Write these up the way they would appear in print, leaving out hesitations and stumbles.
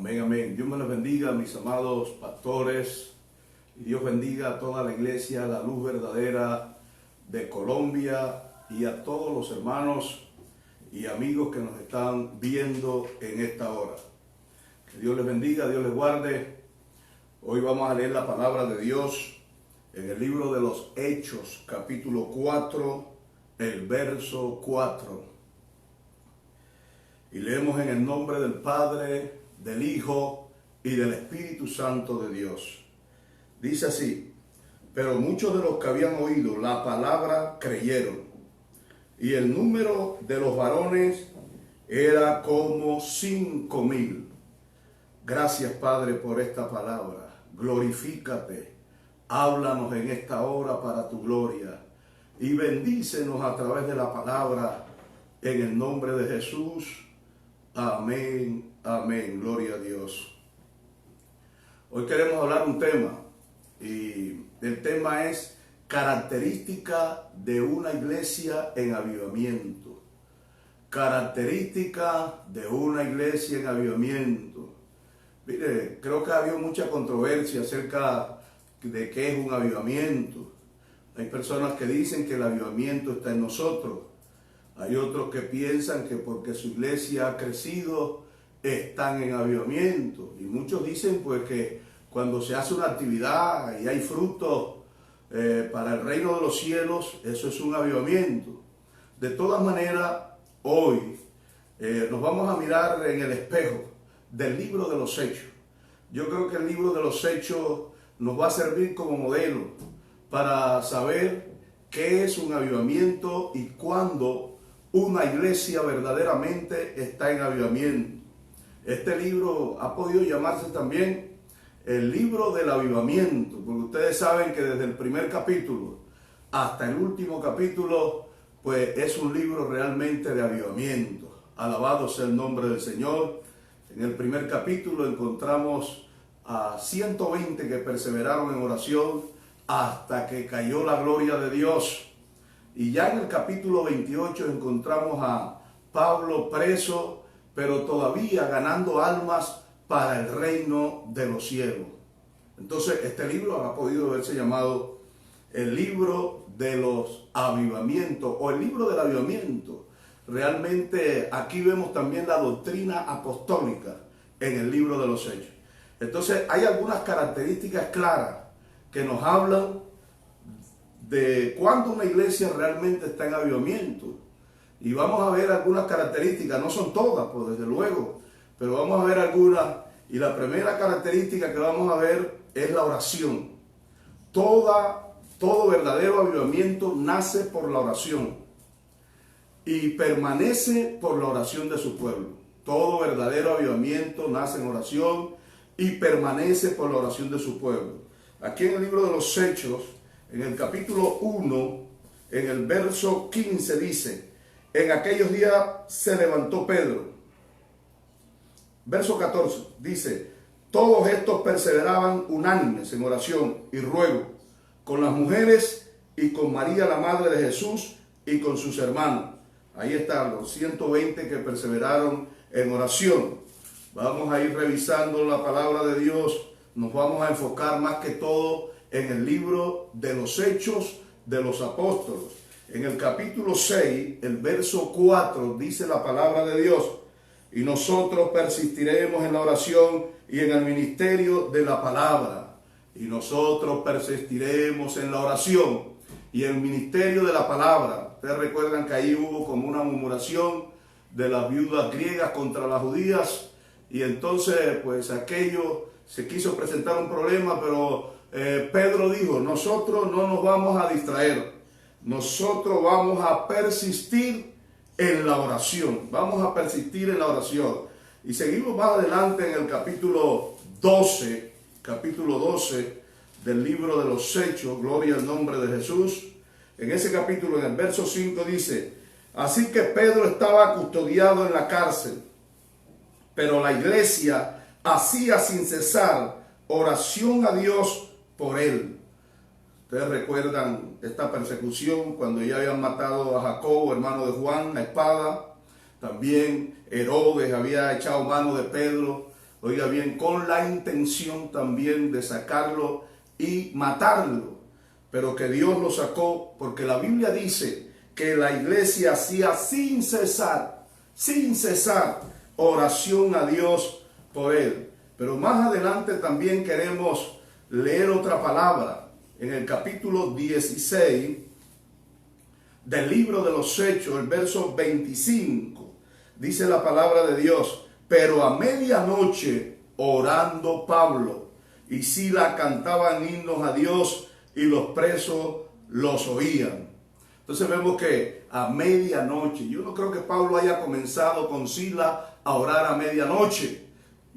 Amén, amén. Dios me les bendiga, mis amados pastores, y Dios bendiga a toda la iglesia, la luz verdadera de Colombia, y a todos los hermanos y amigos que nos están viendo en esta hora. Que Dios les bendiga, Dios les guarde. Hoy vamos a leer la palabra de Dios en el libro de los Hechos, capítulo 4, el verso 4. Y leemos en el nombre del Padre, del Hijo y del Espíritu Santo de Dios. Dice así: pero muchos de los que habían oído la palabra creyeron, y el número de los varones era como 5,000. Gracias, Padre, por esta palabra. Glorifícate, háblanos en esta hora para tu gloria, y bendícenos a través de la palabra, en el nombre de Jesús. Amén, amén, gloria a Dios. Hoy queremos hablar un tema, y el tema es característica de una iglesia en avivamiento. Característica de una iglesia en avivamiento. Mire, creo que ha habido mucha controversia acerca de qué es un avivamiento. Hay personas que dicen que el avivamiento está en nosotros. Hay otros que piensan que porque su iglesia ha crecido, están en avivamiento. Y muchos dicen pues que cuando se hace una actividad y hay frutos para el reino de los cielos, eso es un avivamiento. De todas maneras, hoy nos vamos a mirar en el espejo del libro de los Hechos. Yo creo que el libro de los Hechos nos va a servir como modelo para saber qué es un avivamiento y cuándo una iglesia verdaderamente está en avivamiento. Este libro ha podido llamarse también el libro del avivamiento, porque ustedes saben que desde el primer capítulo hasta el último capítulo, pues es un libro realmente de avivamiento. Alabado sea el nombre del Señor. En el primer capítulo encontramos a 120 que perseveraron en oración hasta que cayó la gloria de Dios. Y ya en el capítulo 28 encontramos a Pablo preso, pero todavía ganando almas para el reino de los cielos. Entonces este libro ha podido haberse llamado el libro de los avivamientos o el libro del avivamiento. Realmente aquí vemos también la doctrina apostólica en el libro de los Hechos. Entonces hay algunas características claras que nos hablan de cuándo una iglesia realmente está en avivamiento. Y vamos a ver algunas características, no son todas, pues desde luego, pero vamos a ver algunas. Y la primera característica que vamos a ver es la oración. Todo verdadero avivamiento nace por la oración y permanece por la oración de su pueblo. Todo verdadero avivamiento nace en oración y permanece por la oración de su pueblo. Aquí en el libro de los Hechos, en el capítulo 1, en el verso 15 dice: en aquellos días se levantó Pedro. Verso 14 dice: todos estos perseveraban unánimes en oración y ruego con las mujeres y con María la madre de Jesús y con sus hermanos. Ahí están los 120 que perseveraron en oración. Vamos a ir revisando la palabra de Dios. Nos vamos a enfocar más que todo en el libro de los Hechos de los Apóstoles. En el capítulo 6, el verso 4, dice la palabra de Dios: y nosotros persistiremos en la oración y en el ministerio de la palabra. Y nosotros persistiremos en la oración y en el ministerio de la palabra. Ustedes recuerdan que ahí hubo como una murmuración de las viudas griegas contra las judías. Y entonces, pues aquello se quiso presentar un problema, pero Pedro dijo: nosotros no nos vamos a distraer, nosotros vamos a persistir en la oración, vamos a persistir en la oración. Y seguimos más adelante en el capítulo 12 del libro de los Hechos, gloria al nombre de Jesús. En ese capítulo, en el verso 5 dice: así que Pedro estaba custodiado en la cárcel, pero la iglesia hacía sin cesar oración a Dios por él. Ustedes recuerdan esta persecución cuando ya habían matado a Jacobo, hermano de Juan, a espada. También Herodes había echado mano de Pedro oiga bien, con la intención también de sacarlo y matarlo, pero que Dios lo sacó porque la Biblia dice que la iglesia hacía sin cesar oración a Dios por él. Pero más adelante también queremos leer otra palabra en el capítulo 16 del libro de los Hechos, el verso 25. Dice la palabra de Dios: pero a medianoche, orando Pablo y Silas cantaban himnos a Dios y los presos los oían. Entonces vemos que a medianoche, yo no creo que Pablo haya comenzado con Silas a orar a medianoche.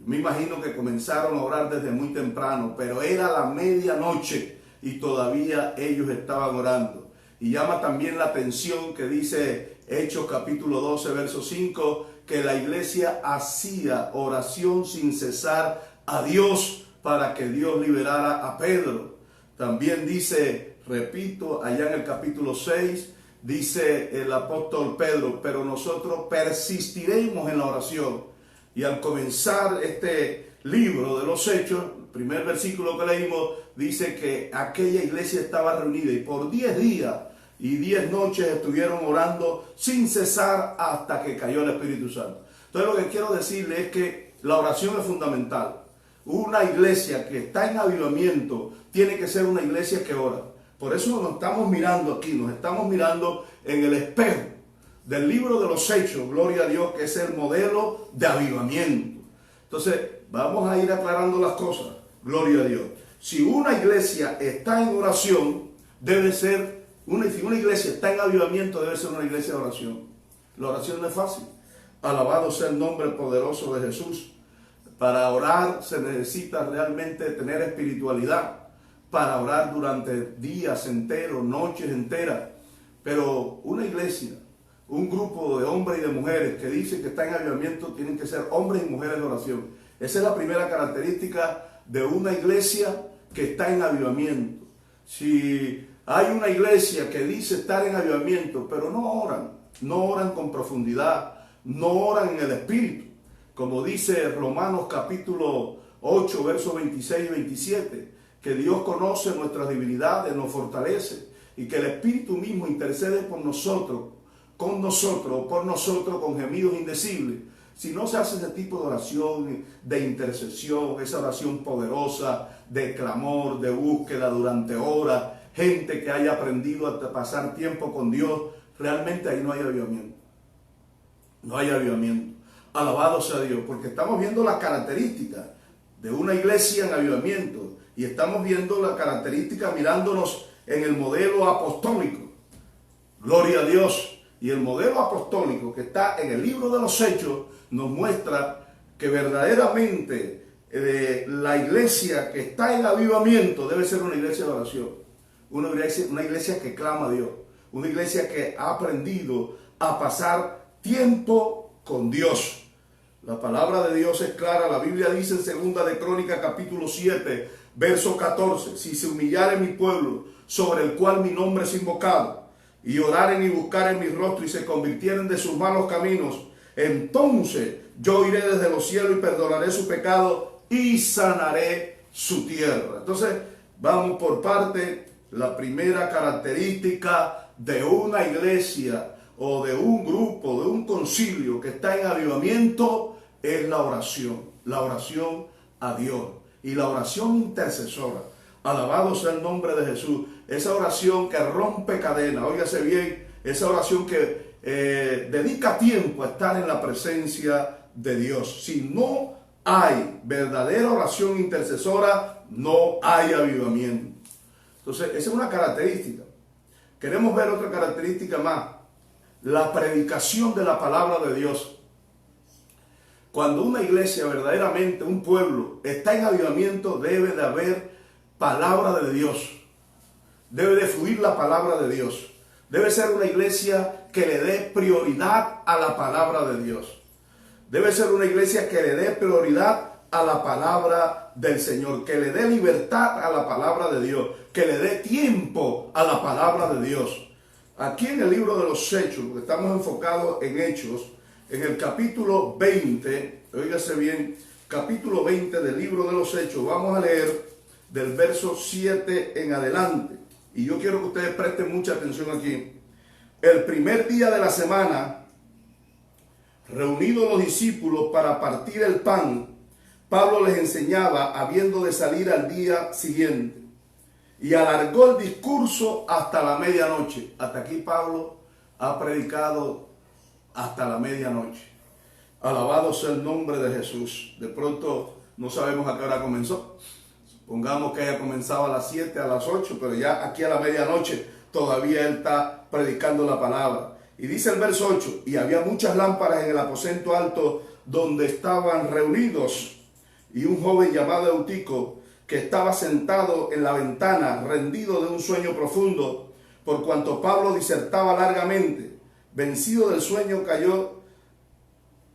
Me imagino que comenzaron a orar desde muy temprano, pero era la medianoche y todavía ellos estaban orando. Y llama también la atención que dice Hechos capítulo 12, verso 5, que la iglesia hacía oración sin cesar a Dios para que Dios liberara a Pedro. También dice, repito, allá en el capítulo 6, dice el apóstol Pedro: pero nosotros persistiremos en la oración. Y al comenzar este libro de los Hechos, el primer versículo que leímos, dice que aquella iglesia estaba reunida y por 10 días y 10 noches estuvieron orando sin cesar hasta que cayó el Espíritu Santo. Entonces lo que quiero decirle es que la oración es fundamental. Una iglesia que está en avivamiento tiene que ser una iglesia que ora. Por eso nos estamos mirando aquí, nos estamos mirando en el espejo del libro de los Hechos, gloria a Dios, que es el modelo de avivamiento. Entonces, vamos a ir aclarando las cosas, gloria a Dios. Si una iglesia está en oración, debe ser, si una iglesia está en avivamiento, debe ser una iglesia de oración. La oración no es fácil. Alabado sea el nombre poderoso de Jesús. Para orar se necesita realmente tener espiritualidad, para orar durante días enteros, noches enteras. Pero una iglesia, un grupo de hombres y de mujeres que dicen que está en avivamiento, tienen que ser hombres y mujeres de oración. Esa es la primera característica de una iglesia que está en avivamiento. Si hay una iglesia que dice estar en avivamiento, pero no oran con profundidad, no oran en el Espíritu, como dice Romanos capítulo 8, versos 26 y 27, que Dios conoce nuestras debilidades, nos fortalece, y que el Espíritu mismo intercede por nosotros, con gemidos indecibles. Si no se hace ese tipo de oración, de intercesión, esa oración poderosa, de clamor, de búsqueda durante horas, gente que haya aprendido a pasar tiempo con Dios, realmente ahí no hay avivamiento. No hay avivamiento. Alabado sea Dios, porque estamos viendo las características de una iglesia en avivamiento y estamos viendo las características mirándonos en el modelo apostólico. Gloria a Dios. Y el modelo apostólico que está en el libro de los Hechos nos muestra que verdaderamente la iglesia que está en avivamiento debe ser una iglesia de oración, una iglesia que clama a Dios, una iglesia que ha aprendido a pasar tiempo con Dios. La palabra de Dios es clara. La Biblia dice en 2 de Crónicas capítulo 7, verso 14: si se humillare mi pueblo, sobre el cual mi nombre es invocado, y oraren y buscaren mi rostro y se convirtieren de sus malos caminos, entonces yo iré desde los cielos y perdonaré su pecado y sanaré su tierra. Entonces vamos por parte. La primera característica de una iglesia o de un grupo, de un concilio que está en avivamiento es la oración a Dios y la oración intercesora. Alabado sea el nombre de Jesús. Esa oración que rompe cadenas, óigase bien, esa oración que dedica tiempo a estar en la presencia de Dios. Si no hay verdadera oración intercesora, no hay avivamiento. Entonces, esa es una característica. Queremos ver otra característica más: la predicación de la palabra de Dios. Cuando una iglesia, verdaderamente un pueblo, está en avivamiento, debe de haber palabra de Dios. Debe de fluir la palabra de Dios. Debe ser una iglesia que le dé prioridad a la palabra de Dios. Debe ser una iglesia que le dé prioridad a la palabra del Señor, que le dé libertad a la palabra de Dios, que le dé tiempo a la palabra de Dios. Aquí en el libro de los Hechos, porque estamos enfocados en Hechos, en el capítulo 20, óigase bien, capítulo 20 del libro de los Hechos. Vamos a leer del verso 7 en adelante. Y yo quiero que ustedes presten mucha atención aquí. El primer día de la semana, reunidos los discípulos para partir el pan, Pablo les enseñaba habiendo de salir al día siguiente. Y alargó el discurso hasta la medianoche. Hasta aquí Pablo ha predicado hasta la medianoche. Alabado sea el nombre de Jesús. De pronto no sabemos a qué hora comenzó. Supongamos que haya comenzado a las 7, a las 8, pero ya aquí a la medianoche todavía él está predicando la palabra. Y dice el verso 8, y había muchas lámparas en el aposento alto donde estaban reunidos. Y un joven llamado Eutico, que estaba sentado en la ventana, rendido de un sueño profundo, por cuanto Pablo disertaba largamente, vencido del sueño, cayó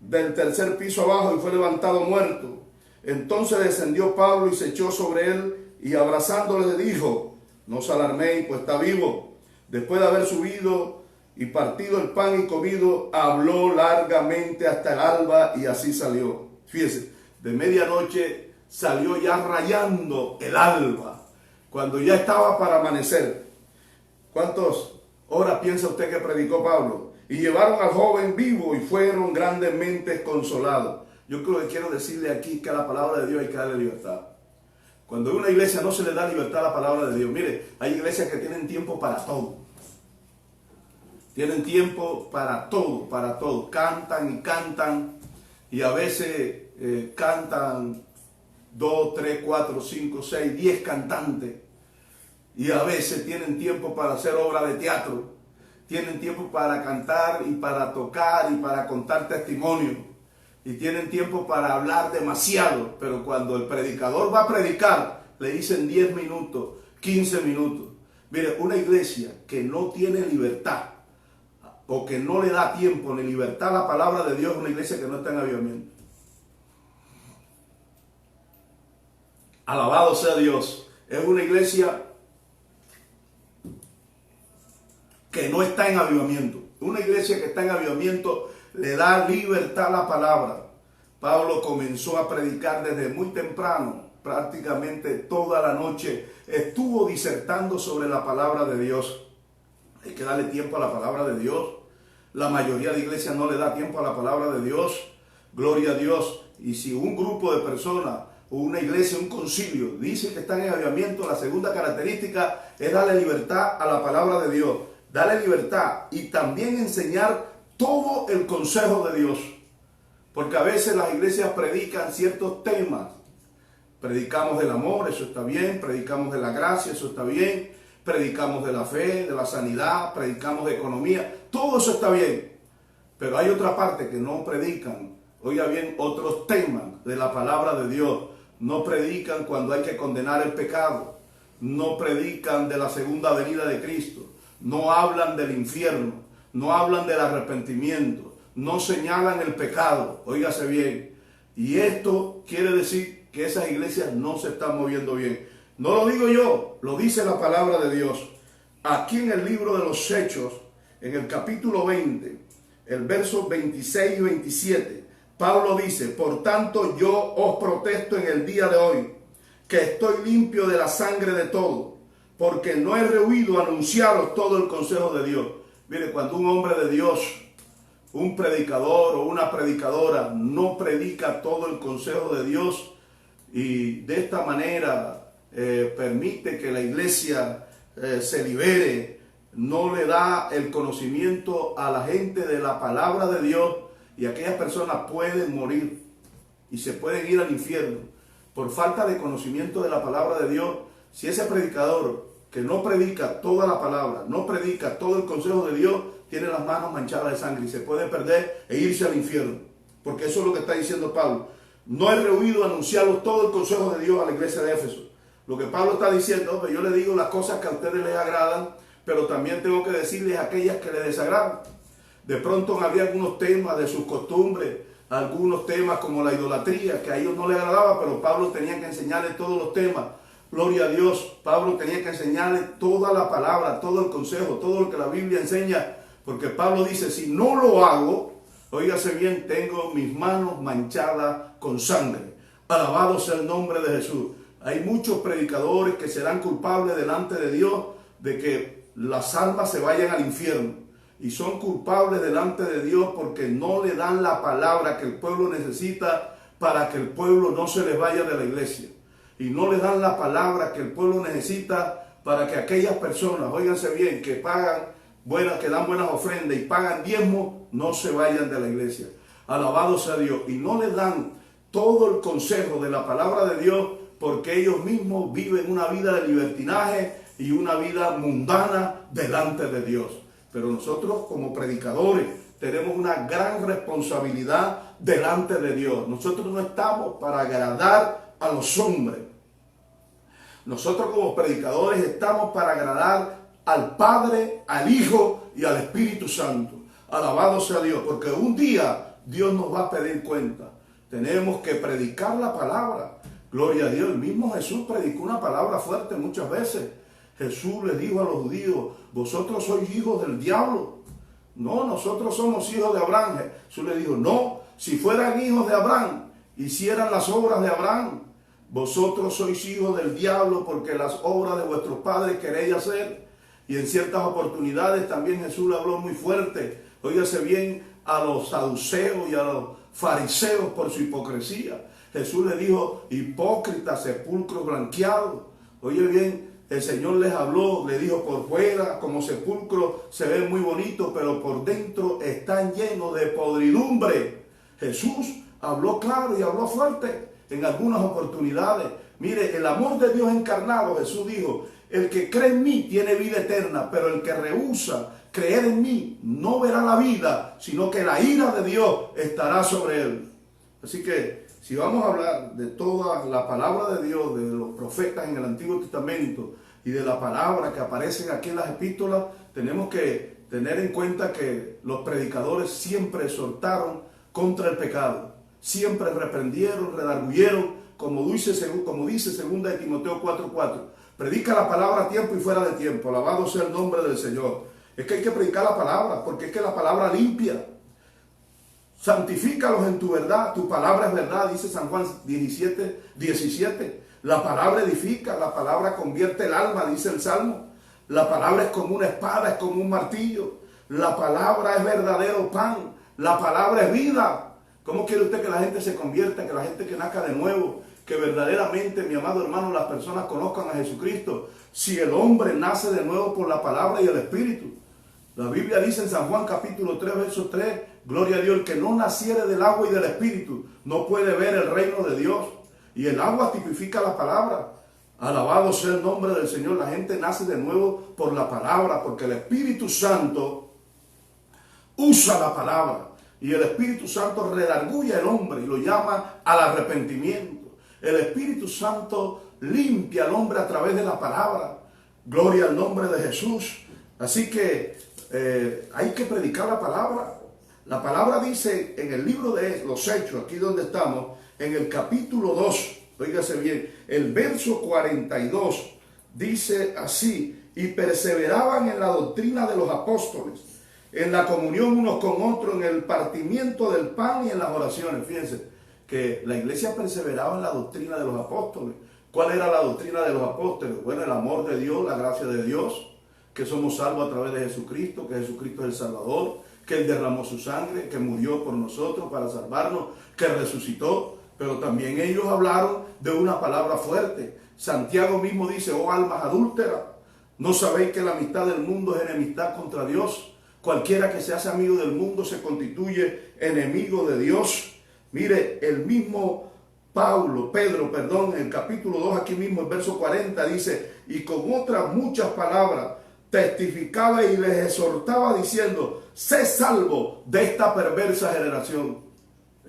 del tercer piso abajo y fue levantado muerto. Entonces descendió Pablo y se echó sobre él, y abrazándole le dijo: no os alarméis, pues está vivo. Después de haber subido y partido el pan y comido, habló largamente hasta el alba, y así salió. Fíjese, de medianoche salió ya rayando el alba, cuando ya estaba para amanecer. ¿Cuántas horas piensa usted que predicó Pablo? Y llevaron al joven vivo y fueron grandemente consolados. Yo creo que quiero decirle aquí que a la palabra de Dios hay que darle libertad. Cuando a una iglesia no se le da libertad a la palabra de Dios, mire, hay iglesias que tienen tiempo para todo. Tienen tiempo para todo, para todo. Cantan y cantan, y a veces cantan 2, 3, 4, 5, 6, 10 cantantes. Y a veces tienen tiempo para hacer obra de teatro. Tienen tiempo para cantar y para tocar y para contar testimonio. Y tienen tiempo para hablar demasiado. Pero cuando el predicador va a predicar, le dicen 10 minutos, 15 minutos. Mire, una iglesia que no tiene libertad, o que no le da tiempo ni libertad a la palabra de Dios, es una iglesia que no está en avivamiento. Alabado sea Dios. Es una iglesia que no está en avivamiento. Una iglesia que está en avivamiento le da libertad a la palabra. Pablo comenzó a predicar desde muy temprano, prácticamente toda la noche estuvo disertando sobre la palabra de Dios. Hay que darle tiempo a la palabra de Dios. La mayoría de iglesias no le da tiempo a la palabra de Dios. Gloria a Dios. Y si un grupo de personas, o una iglesia, un concilio, dice que están en avivamiento, la segunda característica es darle libertad a la palabra de Dios. Darle libertad y también enseñar todo el consejo de Dios. Porque a veces las iglesias predican ciertos temas. Predicamos del amor, eso está bien. Predicamos de la gracia, eso está bien. Predicamos de la fe, de la sanidad. Predicamos de economía. Todo eso está bien. Pero hay otra parte que no predican. Oiga bien, otros temas de la palabra de Dios. No predican cuando hay que condenar el pecado. No predican de la segunda venida de Cristo. No hablan del infierno. No hablan del arrepentimiento. No señalan el pecado. Óigase bien. Y esto quiere decir que esas iglesias no se están moviendo bien. No lo digo yo, lo dice la palabra de Dios. Aquí en el libro de los Hechos, en el capítulo 20, el verso 26 y 27, Pablo dice: por tanto yo os protesto en el día de hoy, que estoy limpio de la sangre de todo, porque no he rehuido anunciaros todo el consejo de Dios. Mire, cuando un hombre de Dios, un predicador o una predicadora, no predica todo el consejo de Dios y de esta manera permite que la iglesia se libere, no le da el conocimiento a la gente de la palabra de Dios, y aquellas personas pueden morir y se pueden ir al infierno por falta de conocimiento de la palabra de Dios. Si ese predicador que no predica toda la palabra, no predica todo el consejo de Dios, tiene las manos manchadas de sangre y se puede perder e irse al infierno. Porque eso es lo que está diciendo Pablo. No he rehuido anunciaros todo el consejo de Dios a la iglesia de Éfeso. Lo que Pablo está diciendo, yo le digo las cosas que a ustedes les agradan, pero también tengo que decirles aquellas que les desagradan. De pronto había algunos temas de sus costumbres, algunos temas como la idolatría, que a ellos no les agradaba, pero Pablo tenía que enseñarles todos los temas. Gloria a Dios. Pablo tenía que enseñarles toda la palabra, todo el consejo, todo lo que la Biblia enseña, porque Pablo dice: si no lo hago, óigase bien, tengo mis manos manchadas con sangre. Alabado sea el nombre de Jesús. Hay muchos predicadores que serán culpables delante de Dios de que las almas se vayan al infierno. Y son culpables delante de Dios porque no le dan la palabra que el pueblo necesita para que el pueblo no se les vaya de la iglesia. Y no le dan la palabra que el pueblo necesita para que aquellas personas, óiganse bien, que pagan que dan buenas ofrendas y pagan diezmo, no se vayan de la iglesia. Alabado sea Dios. Y no le dan todo el consejo de la palabra de Dios porque ellos mismos viven una vida de libertinaje y una vida mundana delante de Dios. Pero nosotros como predicadores tenemos una gran responsabilidad delante de Dios. Nosotros no estamos para agradar a los hombres. Nosotros como predicadores estamos para agradar al Padre, al Hijo y al Espíritu Santo. Alabado sea Dios, porque un día Dios nos va a pedir cuenta. Tenemos que predicar la palabra. Gloria a Dios. El mismo Jesús predicó una palabra fuerte muchas veces. Jesús les dijo a los judíos: vosotros sois hijos del diablo. No, nosotros somos hijos de Abraham. Jesús les dijo: no, si fueran hijos de Abraham, hicieran las obras de Abraham. Vosotros sois hijos del diablo porque las obras de vuestros padres queréis hacer. Y en ciertas oportunidades también Jesús le habló muy fuerte. Óigase bien, a los saduceos y a los fariseos por su hipocresía. Jesús le dijo: hipócritas, sepulcros blanqueados. Oye bien, el Señor les habló, le dijo: por fuera como sepulcro se ven muy bonitos, pero por dentro están llenos de podridumbre. Jesús habló claro y habló fuerte en algunas oportunidades. Mire, el amor de Dios encarnado, Jesús dijo: el que cree en mí tiene vida eterna, pero el que rehúsa creer en mí no verá la vida, sino que la ira de Dios estará sobre él. Así que si vamos a hablar de toda la palabra de Dios, de los profetas en el Antiguo Testamento y de la palabra que aparecen aquí en las epístolas, tenemos que tener en cuenta que los predicadores siempre exhortaron contra el pecado, siempre reprendieron, redarguyeron, como dice 2 de Timoteo 4:4. Predica la palabra a tiempo y fuera de tiempo. Alabado sea el nombre del Señor. Es que hay que predicar la palabra, porque es que la palabra limpia. Santifícalos en tu verdad. Tu palabra es verdad, dice San Juan 17. La palabra edifica, la palabra convierte el alma, dice el Salmo. La palabra es como una espada, es como un martillo. La palabra es verdadero pan. La palabra es vida. ¿Cómo quiere usted que la gente se convierta, que la gente que nazca de nuevo, que verdaderamente, mi amado hermano, las personas conozcan a Jesucristo? Si el hombre nace de nuevo por la palabra y el Espíritu. La Biblia dice en San Juan capítulo 3, verso 3, gloria a Dios, el que no naciere del agua y del Espíritu no puede ver el reino de Dios. Y el agua tipifica la palabra. Alabado sea el nombre del Señor. La gente nace de nuevo por la palabra, porque el Espíritu Santo usa la palabra. Y el Espíritu Santo redarguye al hombre y lo llama al arrepentimiento. El Espíritu Santo limpia al hombre a través de la palabra. Gloria al nombre de Jesús. Así que hay que predicar la palabra. La palabra dice en el libro de los Hechos, aquí donde estamos, en el capítulo 2, oígase bien, el verso 42, dice así: y perseveraban en la doctrina de los apóstoles, en la comunión unos con otros, en el partimiento del pan y en las oraciones. Fíjense que la iglesia perseveraba en la doctrina de los apóstoles. ¿Cuál era la doctrina de los apóstoles? Bueno, el amor de Dios, la gracia de Dios, que somos salvos a través de Jesucristo, que Jesucristo es el Salvador, que Él derramó su sangre, que murió por nosotros para salvarnos, que resucitó. Pero también ellos hablaron de una palabra fuerte. Santiago mismo dice: oh almas adúlteras, ¿no sabéis que la amistad del mundo es enemistad contra Dios? Cualquiera que se hace amigo del mundo se constituye enemigo de Dios. Mire, el mismo Pedro, en el capítulo 2, aquí mismo, el verso 40, dice: y con otras muchas palabras testificaba y les exhortaba diciendo: sé salvo de esta perversa generación.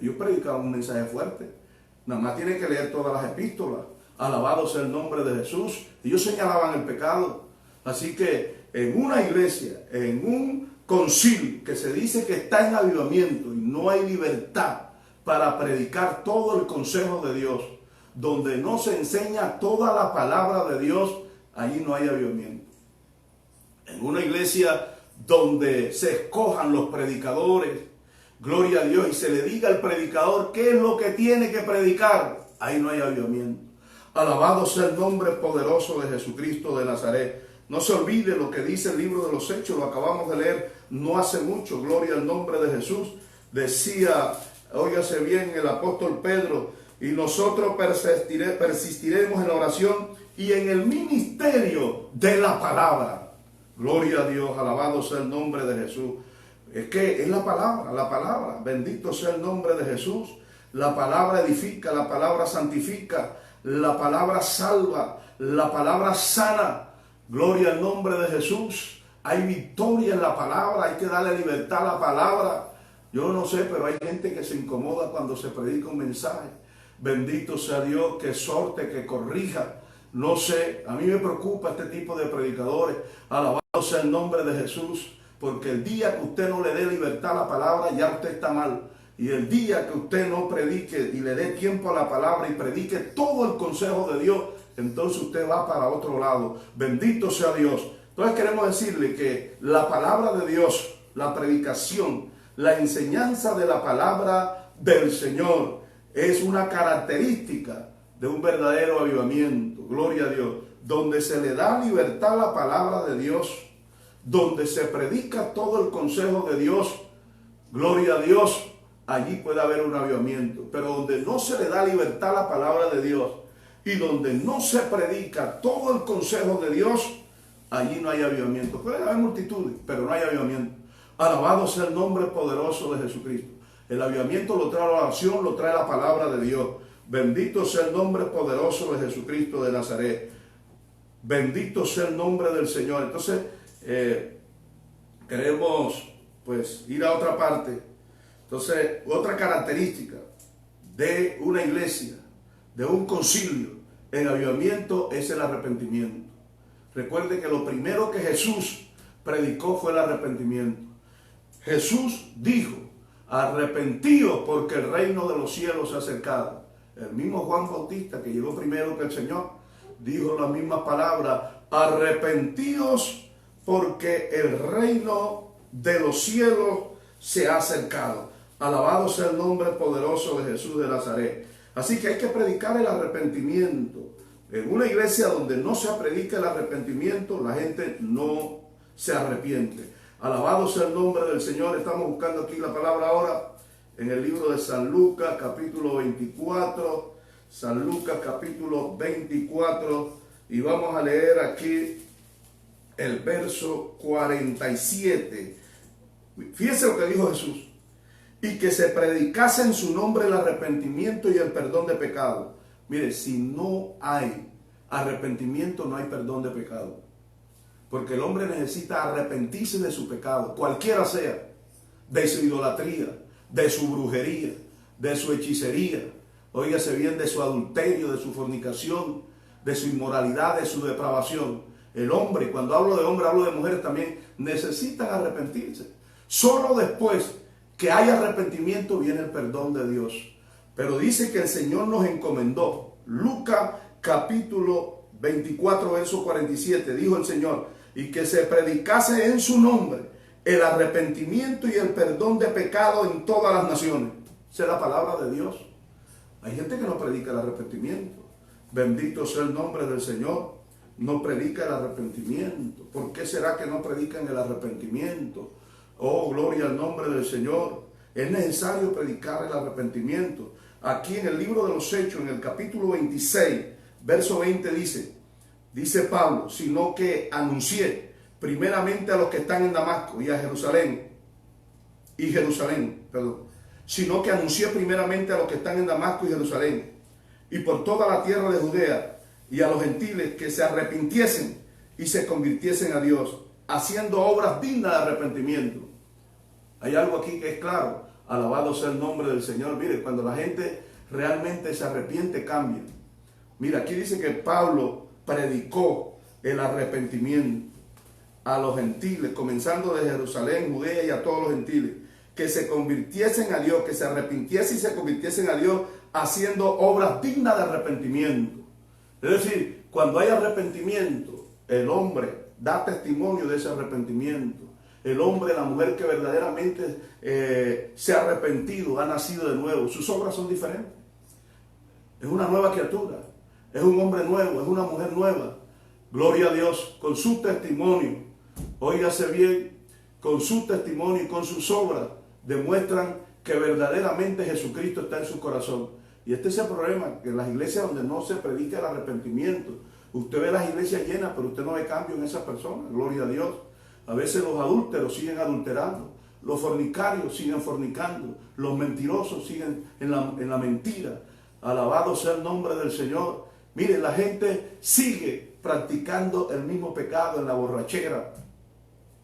Ellos predicaban un mensaje fuerte. Nada más tienen que leer todas las epístolas. Alabado sea el nombre de Jesús. Ellos señalaban el pecado. Así que en una iglesia, en un concilio que se dice que está en avivamiento y no hay libertad para predicar todo el consejo de Dios, donde no se enseña toda la palabra de Dios, allí no hay avivamiento. En una iglesia donde se escojan los predicadores, gloria a Dios, y se le diga al predicador qué es lo que tiene que predicar, ahí no hay avivamiento. Alabado sea el nombre poderoso de Jesucristo de Nazaret. No se olvide lo que dice el libro de los Hechos, lo acabamos de leer no hace mucho, gloria al nombre de Jesús. Decía, óigase bien, el apóstol Pedro, y nosotros persistiremos en la oración y en el ministerio de la palabra. Gloria a Dios, alabado sea el nombre de Jesús. Es que es la palabra, bendito sea el nombre de Jesús. La palabra edifica, la palabra santifica, la palabra salva, la palabra sana. Gloria al nombre de Jesús. Hay victoria en la palabra, hay que darle libertad a la palabra. Yo no sé, pero hay gente que se incomoda cuando se predica un mensaje. Bendito sea Dios, que exhorte, que corrija. No sé, a mí me preocupa este tipo de predicadores. Alabado sea el nombre de Jesús, porque el día que usted no le dé libertad a la palabra, ya usted está mal. Y el día que usted no predique y le dé tiempo a la palabra y predique todo el consejo de Dios, entonces usted va para otro lado. Bendito sea Dios. Entonces queremos decirle que la palabra de Dios, la predicación, la enseñanza de la palabra del Señor es una característica de un verdadero avivamiento. Gloria a Dios. Donde se le da libertad a la palabra de Dios, donde se predica todo el consejo de Dios, gloria a Dios, allí puede haber un avivamiento. Pero donde no se le da libertad a la palabra de Dios y donde no se predica todo el consejo de Dios, allí no hay avivamiento. Puede haber multitudes, pero no hay avivamiento. Alabado sea el nombre poderoso de Jesucristo. El avivamiento lo trae la oración, lo trae la palabra de Dios. Bendito sea el nombre poderoso de Jesucristo de Nazaret. Bendito sea el nombre del Señor. Entonces, queremos pues ir a otra parte. Entonces, otra característica de una iglesia, de un concilio en avivamiento es el arrepentimiento. Recuerde que lo primero que Jesús predicó fue el arrepentimiento. Jesús dijo, arrepentíos porque el reino de los cielos se ha acercado. El mismo Juan Bautista, que llegó primero que el Señor, dijo las mismas palabras, arrepentíos porque el reino de los cielos se ha acercado. Alabado sea el nombre poderoso de Jesús de Nazaret. Así que hay que predicar el arrepentimiento. En una iglesia donde no se predica el arrepentimiento, la gente no se arrepiente. Alabado sea el nombre del Señor. Estamos buscando aquí la palabra ahora en el libro de San Lucas, capítulo 24. San Lucas, capítulo 24. Y vamos a leer aquí el verso 47. Fíjense lo que dijo Jesús. Y que se predicase en su nombre el arrepentimiento y el perdón de pecado. Mire, si no hay arrepentimiento, no hay perdón de pecado. Porque el hombre necesita arrepentirse de su pecado, cualquiera sea, de su idolatría, de su brujería, de su hechicería, óigase bien, de su adulterio, de su fornicación, de su inmoralidad, de su depravación. El hombre, cuando hablo de hombre, hablo de mujeres también, necesitan arrepentirse. Solo después que hay arrepentimiento viene el perdón de Dios. Pero dice que el Señor nos encomendó. Lucas capítulo 24, verso 47, dijo el Señor, y que se predicase en su nombre el arrepentimiento y el perdón de pecado en todas las naciones. Esa es la palabra de Dios. Hay gente que no predica el arrepentimiento. Bendito sea el nombre del Señor. No predica el arrepentimiento. ¿Por qué será que no predican el arrepentimiento? Oh, gloria al nombre del Señor. Es necesario predicar el arrepentimiento. Aquí en el libro de los Hechos, en el capítulo 26, verso 20 dice Pablo, sino que anuncié primeramente a los que están en Damasco y a Jerusalén, sino que anuncié primeramente a los que están en Damasco y Jerusalén, y por toda la tierra de Judea, y a los gentiles que se arrepintiesen y se convirtiesen a Dios, haciendo obras dignas de arrepentimiento. Hay algo aquí que es claro. Alabado sea el nombre del Señor. Mire, cuando la gente realmente se arrepiente, cambia. Mira, aquí dice que Pablo predicó el arrepentimiento a los gentiles, comenzando de Jerusalén, Judea y a todos los gentiles, que se convirtiesen a Dios, que se arrepintiesen y se convirtiesen a Dios, haciendo obras dignas de arrepentimiento. Es decir, cuando hay arrepentimiento, el hombre da testimonio de ese arrepentimiento. El hombre, la mujer que verdaderamente se ha arrepentido, ha nacido de nuevo. Sus obras son diferentes. es una nueva criatura, es un hombre nuevo, es una mujer nueva. Gloria a Dios, con su testimonio, óigase bien, con su testimonio y con sus obras demuestran que verdaderamente Jesucristo está en su corazón. Y este es el problema, que en las iglesias donde no se predica el arrepentimiento, usted ve las iglesias llenas, pero usted no ve cambio en esas personas, gloria a Dios. A veces los adúlteros siguen adulterando, los fornicarios siguen fornicando, los mentirosos siguen en la mentira. Alabado sea el nombre del Señor. Mire, la gente sigue practicando el mismo pecado en la borrachera,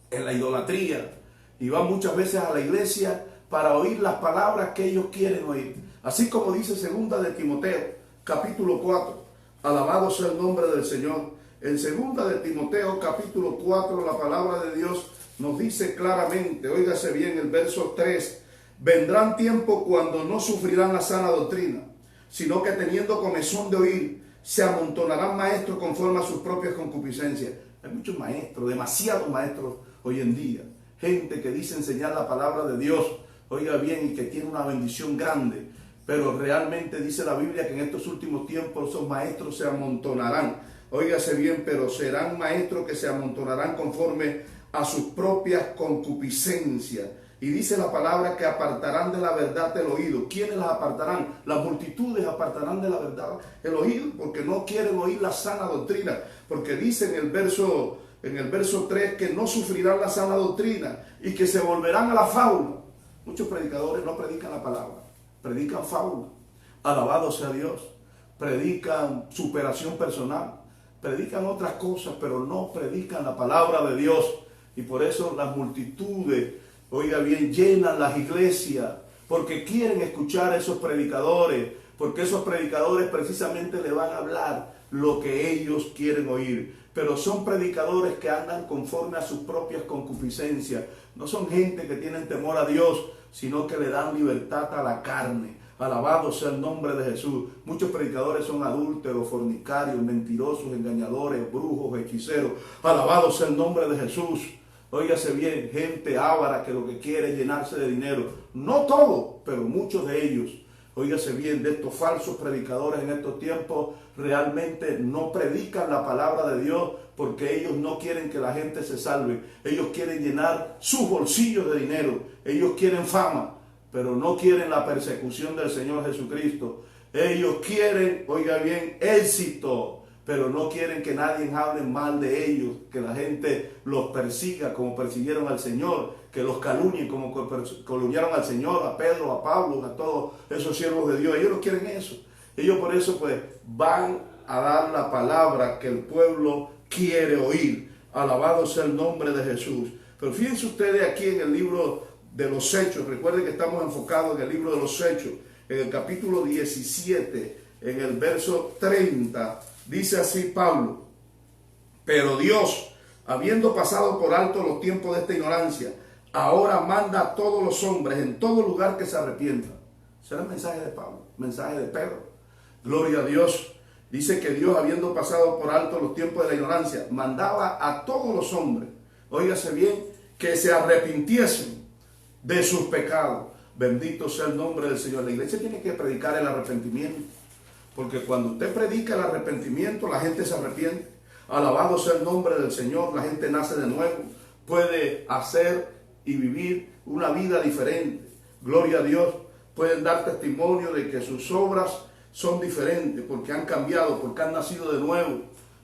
en la idolatría, y van muchas veces a la iglesia para oír las palabras que ellos quieren oír. Así como dice 2 de Timoteo, capítulo 4. Alabado sea el nombre del Señor. En 2 de Timoteo, capítulo 4, la palabra de Dios nos dice claramente, óigase bien el verso 3, vendrán tiempos cuando no sufrirán la sana doctrina, sino que teniendo comezón de oír, se amontonarán maestros conforme a sus propias concupiscencias. Hay muchos maestros, demasiados maestros hoy en día. Gente que dice enseñar la palabra de Dios, oiga bien, y que tiene una bendición grande. Pero realmente dice la Biblia que en estos últimos tiempos esos maestros se amontonarán. Óigase bien, pero serán maestros que se amontonarán conforme a sus propias concupiscencias. Y dice la palabra que apartarán de la verdad el oído. ¿Quiénes las apartarán? Las multitudes apartarán de la verdad el oído, porque no quieren oír la sana doctrina. Porque dice en el verso 3 que no sufrirán la sana doctrina y que se volverán a la fábula. Muchos predicadores no predican la palabra, predican fábula. Alabado sea Dios. Predican superación personal, predican otras cosas, pero no predican la palabra de Dios. Y por eso las multitudes, oiga bien, llenan las iglesias, porque quieren escuchar a esos predicadores, porque esos predicadores precisamente le van a hablar lo que ellos quieren oír. Pero son predicadores que andan conforme a sus propias concupiscencias. No son gente que tienen temor a Dios, sino que le dan libertad a la carne. Alabado sea el nombre de Jesús. Muchos predicadores son adúlteros, fornicarios, mentirosos, engañadores, brujos, hechiceros. Alabado sea el nombre de Jesús. Óigase bien, gente avara que lo que quiere es llenarse de dinero. No todo, pero muchos de ellos. Óigase bien, de estos falsos predicadores en estos tiempos realmente no predican la palabra de Dios porque ellos no quieren que la gente se salve. Ellos quieren llenar sus bolsillos de dinero. Ellos quieren fama, pero no quieren la persecución del Señor Jesucristo. Ellos quieren, oiga bien, éxito, pero no quieren que nadie hable mal de ellos, que la gente los persiga como persiguieron al Señor, que los calumnien como calumniaron al Señor, a Pedro, a Pablo, a todos esos siervos de Dios. Ellos no quieren eso. Ellos por eso pues van a dar la palabra que el pueblo quiere oír. Alabado sea el nombre de Jesús. Pero fíjense ustedes aquí en el libro de los Hechos, recuerden que estamos enfocados en el libro de los Hechos, en el capítulo 17, en el verso 30, dice así Pablo: pero Dios, habiendo pasado por alto los tiempos de esta ignorancia, ahora manda a todos los hombres en todo lugar que se arrepientan. Ese era el mensaje de Pablo, mensaje de Pedro. Gloria a Dios. Dice que Dios, habiendo pasado por alto los tiempos de la ignorancia, mandaba a todos los hombres, óigase bien, que se arrepintiesen de sus pecados. Bendito sea el nombre del Señor. La iglesia tiene que predicar el arrepentimiento, porque cuando usted predica el arrepentimiento, la gente se arrepiente. Alabado sea el nombre del Señor. La gente nace de nuevo, puede hacer y vivir una vida diferente. Gloria a Dios. Pueden dar testimonio de que sus obras son diferentes, porque han cambiado, porque han nacido de nuevo.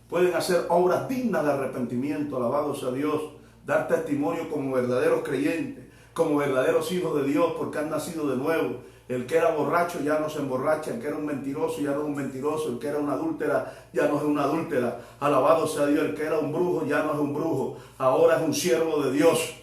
Pueden hacer obras dignas de arrepentimiento. Alabado sea Dios. Dar testimonio como verdaderos creyentes, como verdaderos hijos de Dios, porque han nacido de nuevo. El que era borracho ya no se emborracha, el que era un mentiroso ya no es un mentiroso, el que era una adúltera ya no es una adúltera. Alabado sea Dios. El que era un brujo ya no es un brujo, ahora es un siervo de Dios.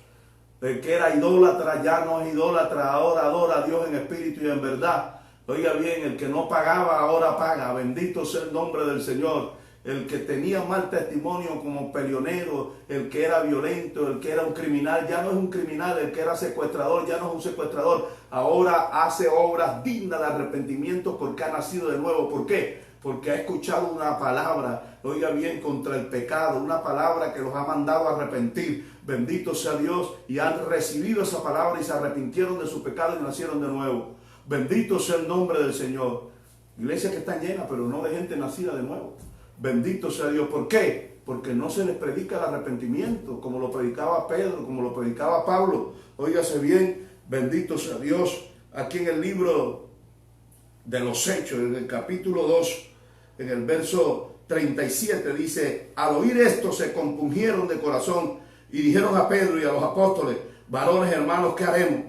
El que era idólatra ya no es idólatra, ahora adora a Dios en espíritu y en verdad. Oiga bien, el que no pagaba ahora paga. Bendito sea el nombre del Señor. El que tenía mal testimonio como peleonero, el que era violento, el que era un criminal, ya no es un criminal. El que era secuestrador, ya no es un secuestrador. Ahora hace obras dignas de arrepentimiento porque ha nacido de nuevo. ¿Por qué? Porque ha escuchado una palabra, oiga bien, contra el pecado, una palabra que los ha mandado a arrepentir. Bendito sea Dios, y han recibido esa palabra y se arrepintieron de su pecado y nacieron de nuevo. Bendito sea el nombre del Señor. Iglesias que están llenas, pero no de gente nacida de nuevo. Bendito sea Dios. ¿Por qué? Porque no se les predica el arrepentimiento, como lo predicaba Pedro, como lo predicaba Pablo. Óigase bien, bendito sea Dios. Aquí en el libro de los Hechos, en el capítulo 2, en el verso 37, dice: al oír esto se compungieron de corazón y dijeron a Pedro y a los apóstoles: varones hermanos, ¿qué haremos?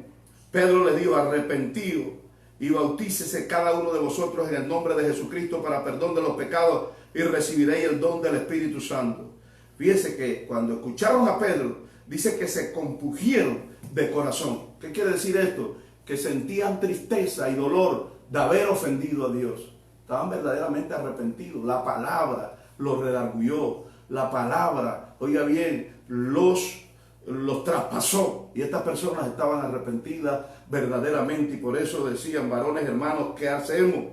Pedro les dijo: arrepentidos y bautícese cada uno de vosotros en el nombre de Jesucristo para perdón de los pecados y recibiréis el don del Espíritu Santo. Fíjese que cuando escucharon a Pedro, dice que se compungieron de corazón. ¿Qué quiere decir esto? Que sentían tristeza y dolor de haber ofendido a Dios. Estaban verdaderamente arrepentidos. La palabra los redarguyó. La palabra, oiga bien, los traspasó. Y estas personas estaban arrepentidas verdaderamente. Y por eso decían: varones hermanos, ¿qué hacemos?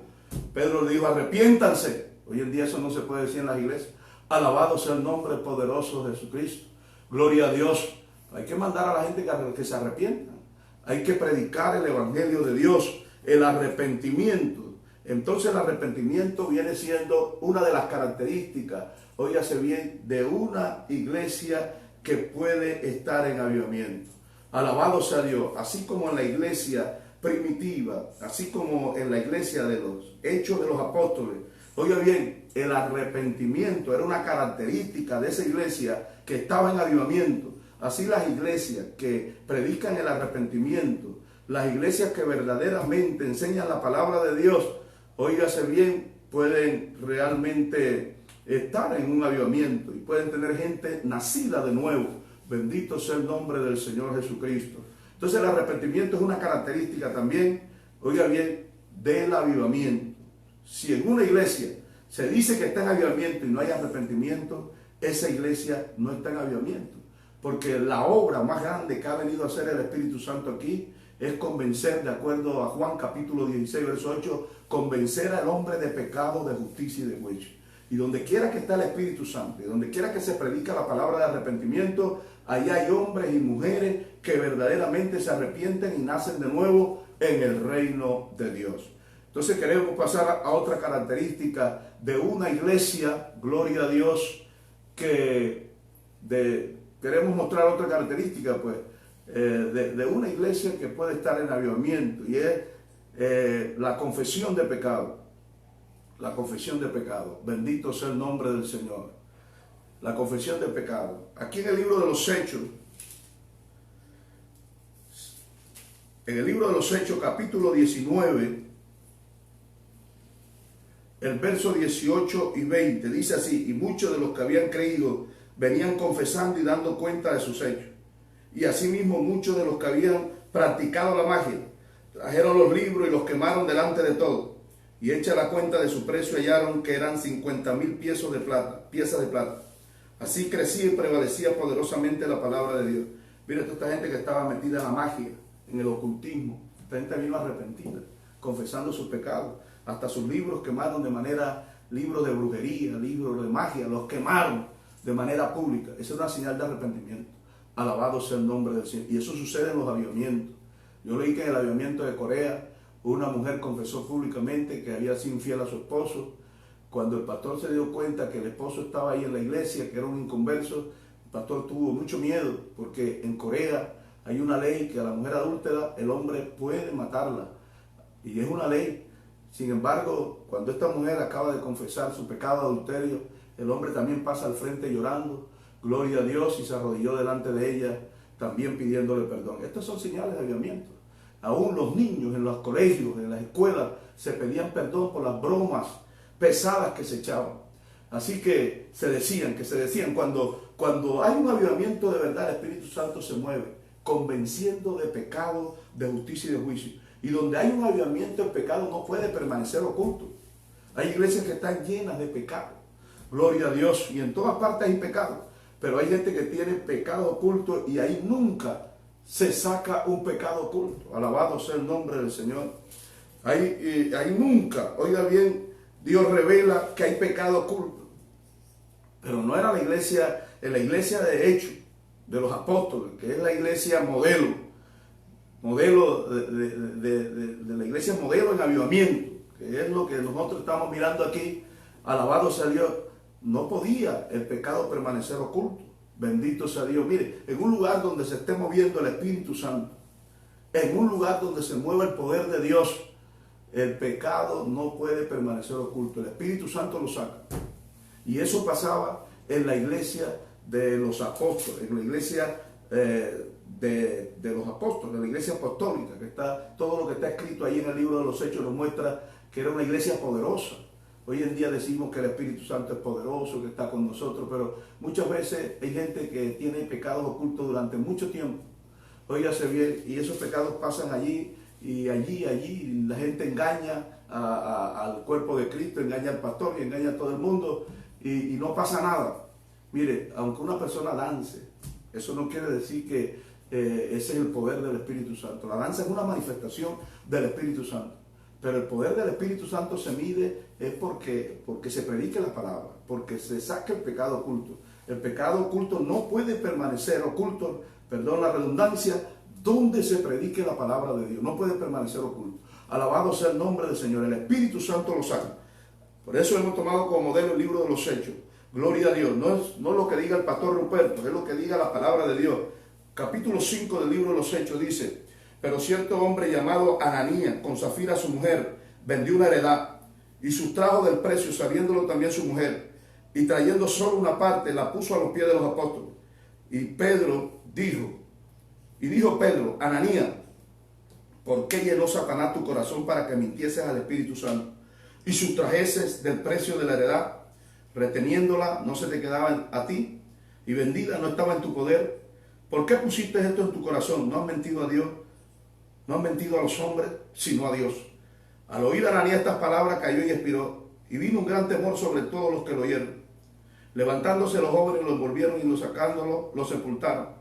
Pedro le dijo: arrepiéntanse. Hoy en día eso no se puede decir en las iglesias. Alabado sea el nombre poderoso de Jesucristo. Gloria a Dios. Hay que mandar a la gente que se arrepientan. Hay que predicar el evangelio de Dios, el arrepentimiento. Entonces el arrepentimiento viene siendo una de las características, óigase bien, de una iglesia que puede estar en avivamiento. Alabado sea Dios. Así como en la iglesia primitiva, así como en la iglesia de los Hechos de los Apóstoles, oiga bien, el arrepentimiento era una característica de esa iglesia que estaba en avivamiento. Así las iglesias que predican el arrepentimiento, las iglesias que verdaderamente enseñan la palabra de Dios, óigase bien, pueden realmente estar en un avivamiento y pueden tener gente nacida de nuevo. Bendito sea el nombre del Señor Jesucristo. Entonces el arrepentimiento es una característica también, oiga bien, del avivamiento. Si en una iglesia se dice que está en avivamiento y no hay arrepentimiento, esa iglesia no está en avivamiento. Porque la obra más grande que ha venido a hacer el Espíritu Santo aquí es convencer, de acuerdo a Juan capítulo 16, verso 8, convencer al hombre de pecado, de justicia y de juicio. Y donde quiera que está el Espíritu Santo, y donde quiera que se predica la palabra de arrepentimiento, ahí hay hombres y mujeres que verdaderamente se arrepienten y nacen de nuevo en el reino de Dios. Entonces queremos pasar a otra característica de una iglesia, gloria a Dios, queremos mostrar otra característica, pues, de una iglesia que puede estar en avivamiento, y es la confesión de pecado. La confesión de pecado. Bendito sea el nombre del Señor. La confesión de pecado. Aquí en el libro de los Hechos, capítulo 19, el verso 18 y 20, dice así: y muchos de los que habían creído venían confesando y dando cuenta de sus hechos. Y asimismo muchos de los que habían practicado la magia trajeron los libros y los quemaron delante de todos. Y hecha la cuenta de su precio hallaron que eran 50,000 piezas de plata. Así crecía y prevalecía poderosamente la palabra de Dios. Mira, toda esta gente que estaba metida en la magia, en el ocultismo, esta gente vino arrepentida, confesando sus pecados. Hasta sus libros quemaron de manera, libros de brujería, libros de magia, los quemaron de manera pública. Esa es una señal de arrepentimiento. Alabado sea el nombre del Señor. Y eso sucede en los avivamientos. Yo leí que en el avivamiento de Corea, una mujer confesó públicamente que había sido infiel a su esposo. Cuando el pastor se dio cuenta que el esposo estaba ahí en la iglesia, que era un inconverso, el pastor tuvo mucho miedo, porque en Corea hay una ley que a la mujer adúltera el hombre puede matarla. Y es una ley. Sin embargo, cuando esta mujer acaba de confesar su pecado de adulterio, el hombre también pasa al frente llorando, gloria a Dios, y se arrodilló delante de ella, también pidiéndole perdón. Estas son señales de avivamiento. Aún los niños en los colegios, en las escuelas, se pedían perdón por las bromas pesadas que se echaban. Así que se decían, cuando hay un avivamiento de verdad, el Espíritu Santo se mueve, convenciendo de pecado, de justicia y de juicio. Y donde hay un avivamiento, el pecado no puede permanecer oculto. Hay iglesias que están llenas de pecado. Gloria a Dios. Y en todas partes hay pecado. Pero hay gente que tiene pecado oculto y ahí nunca se saca un pecado oculto. Alabado sea el nombre del Señor. Ahí nunca, oiga bien, Dios revela que hay pecado oculto. Pero no era la iglesia, en la iglesia de Hechos, de los apóstoles, que es la iglesia modelo de la iglesia modelo en avivamiento. que es lo que nosotros estamos mirando aquí, alabado sea Dios, no podía el pecado permanecer oculto. Bendito sea Dios. Mire, en un lugar donde se esté moviendo el Espíritu Santo, en un lugar donde se mueva el poder de Dios, el pecado no puede permanecer oculto. El Espíritu Santo lo saca. Y eso pasaba en la iglesia de los apóstoles, en la iglesia de los apóstoles, en la iglesia apostólica, que está, todo lo que está escrito ahí en el libro de los Hechos nos muestra que era una iglesia poderosa. Hoy en día decimos que el Espíritu Santo es poderoso, que está con nosotros, pero muchas veces hay gente que tiene pecados ocultos durante mucho tiempo. Óigase bien, y esos pecados pasan allí, y allí, la gente engaña al cuerpo de Cristo, engaña al pastor y engaña a todo el mundo, y no pasa nada. Mire, aunque una persona dance, eso no quiere decir que ese es el poder del Espíritu Santo. La danza es una manifestación del Espíritu Santo. Pero el poder del Espíritu Santo se mide es porque se predique la palabra, porque se saque el pecado oculto. El pecado oculto no puede permanecer oculto, perdón la redundancia, donde se predique la palabra de Dios. No puede permanecer oculto. Alabado sea el nombre del Señor. El Espíritu Santo lo saca. Por eso hemos tomado como modelo el libro de los Hechos. Gloria a Dios. No es lo que diga el pastor Ruperto, es lo que diga la palabra de Dios. Capítulo 5 del libro de los Hechos dice: pero cierto hombre llamado Ananías, con Zafira su mujer, vendió una heredad y sustrajo del precio, sabiéndolo también su mujer, y trayendo solo una parte, la puso a los pies de los apóstoles. Y dijo Pedro, Ananías, ¿por qué llenó Satanás tu corazón para que mintieses al Espíritu Santo y sustrajeses del precio de la heredad, reteniéndola, no se te quedaba a ti, y vendida no estaba en tu poder? ¿Por qué pusiste esto en tu corazón? ¿No has mentido a Dios? No han mentido a los hombres, sino a Dios. Al oír Ananías estas palabras, cayó y expiró, y vino un gran temor sobre todos los que lo oyeron. Levantándose los jóvenes, lo envolvieron y lo sacándolo, lo sepultaron.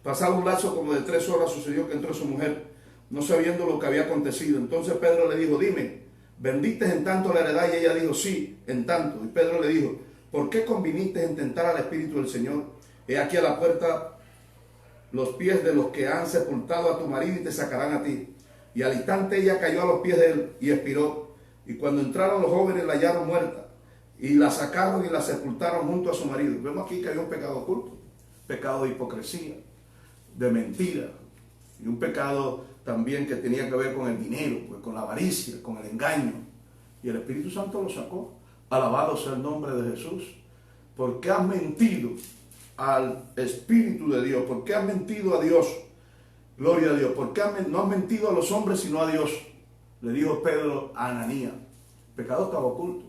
Pasado un lapso como de 3 horas, sucedió que entró su mujer, no sabiendo lo que había acontecido. Entonces Pedro le dijo: dime, ¿vendiste en tanto la heredad? Y ella dijo: sí, en tanto. Y Pedro le dijo: ¿por qué conviniste en tentar al Espíritu del Señor? He aquí a la puerta los pies de los que han sepultado a tu marido y te sacarán a ti. Y al instante ella cayó a los pies de él y expiró. Y cuando entraron los jóvenes la hallaron muerta, y la sacaron y la sepultaron junto a su marido. Vemos aquí que hay un pecado oculto, pecado de hipocresía, de mentira, y un pecado también que tenía que ver con el dinero, pues con la avaricia, con el engaño. Y el Espíritu Santo lo sacó. Alabado sea el nombre de Jesús. ¿Por qué has mentido al Espíritu de Dios? ¿Por qué has mentido a Dios? Gloria a Dios. ¿Por qué no has mentido a los hombres sino a Dios? Le dijo Pedro a Ananías. El pecado estaba oculto,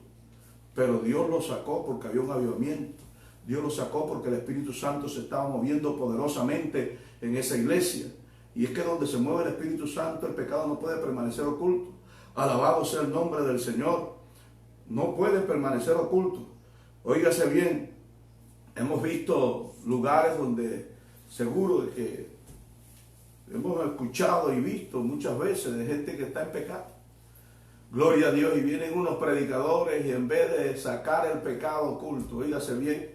pero Dios lo sacó porque había un avivamiento. Dios lo sacó porque el Espíritu Santo se estaba moviendo poderosamente en esa iglesia. Y es que donde se mueve el Espíritu Santo, el pecado no puede permanecer oculto. Alabado sea el nombre del Señor. No puede permanecer oculto. Óigase bien, hemos visto lugares donde seguro de que hemos escuchado y visto muchas veces de gente que está en pecado. Gloria a Dios. Y vienen unos predicadores y en vez de sacar el pecado oculto, óigase bien,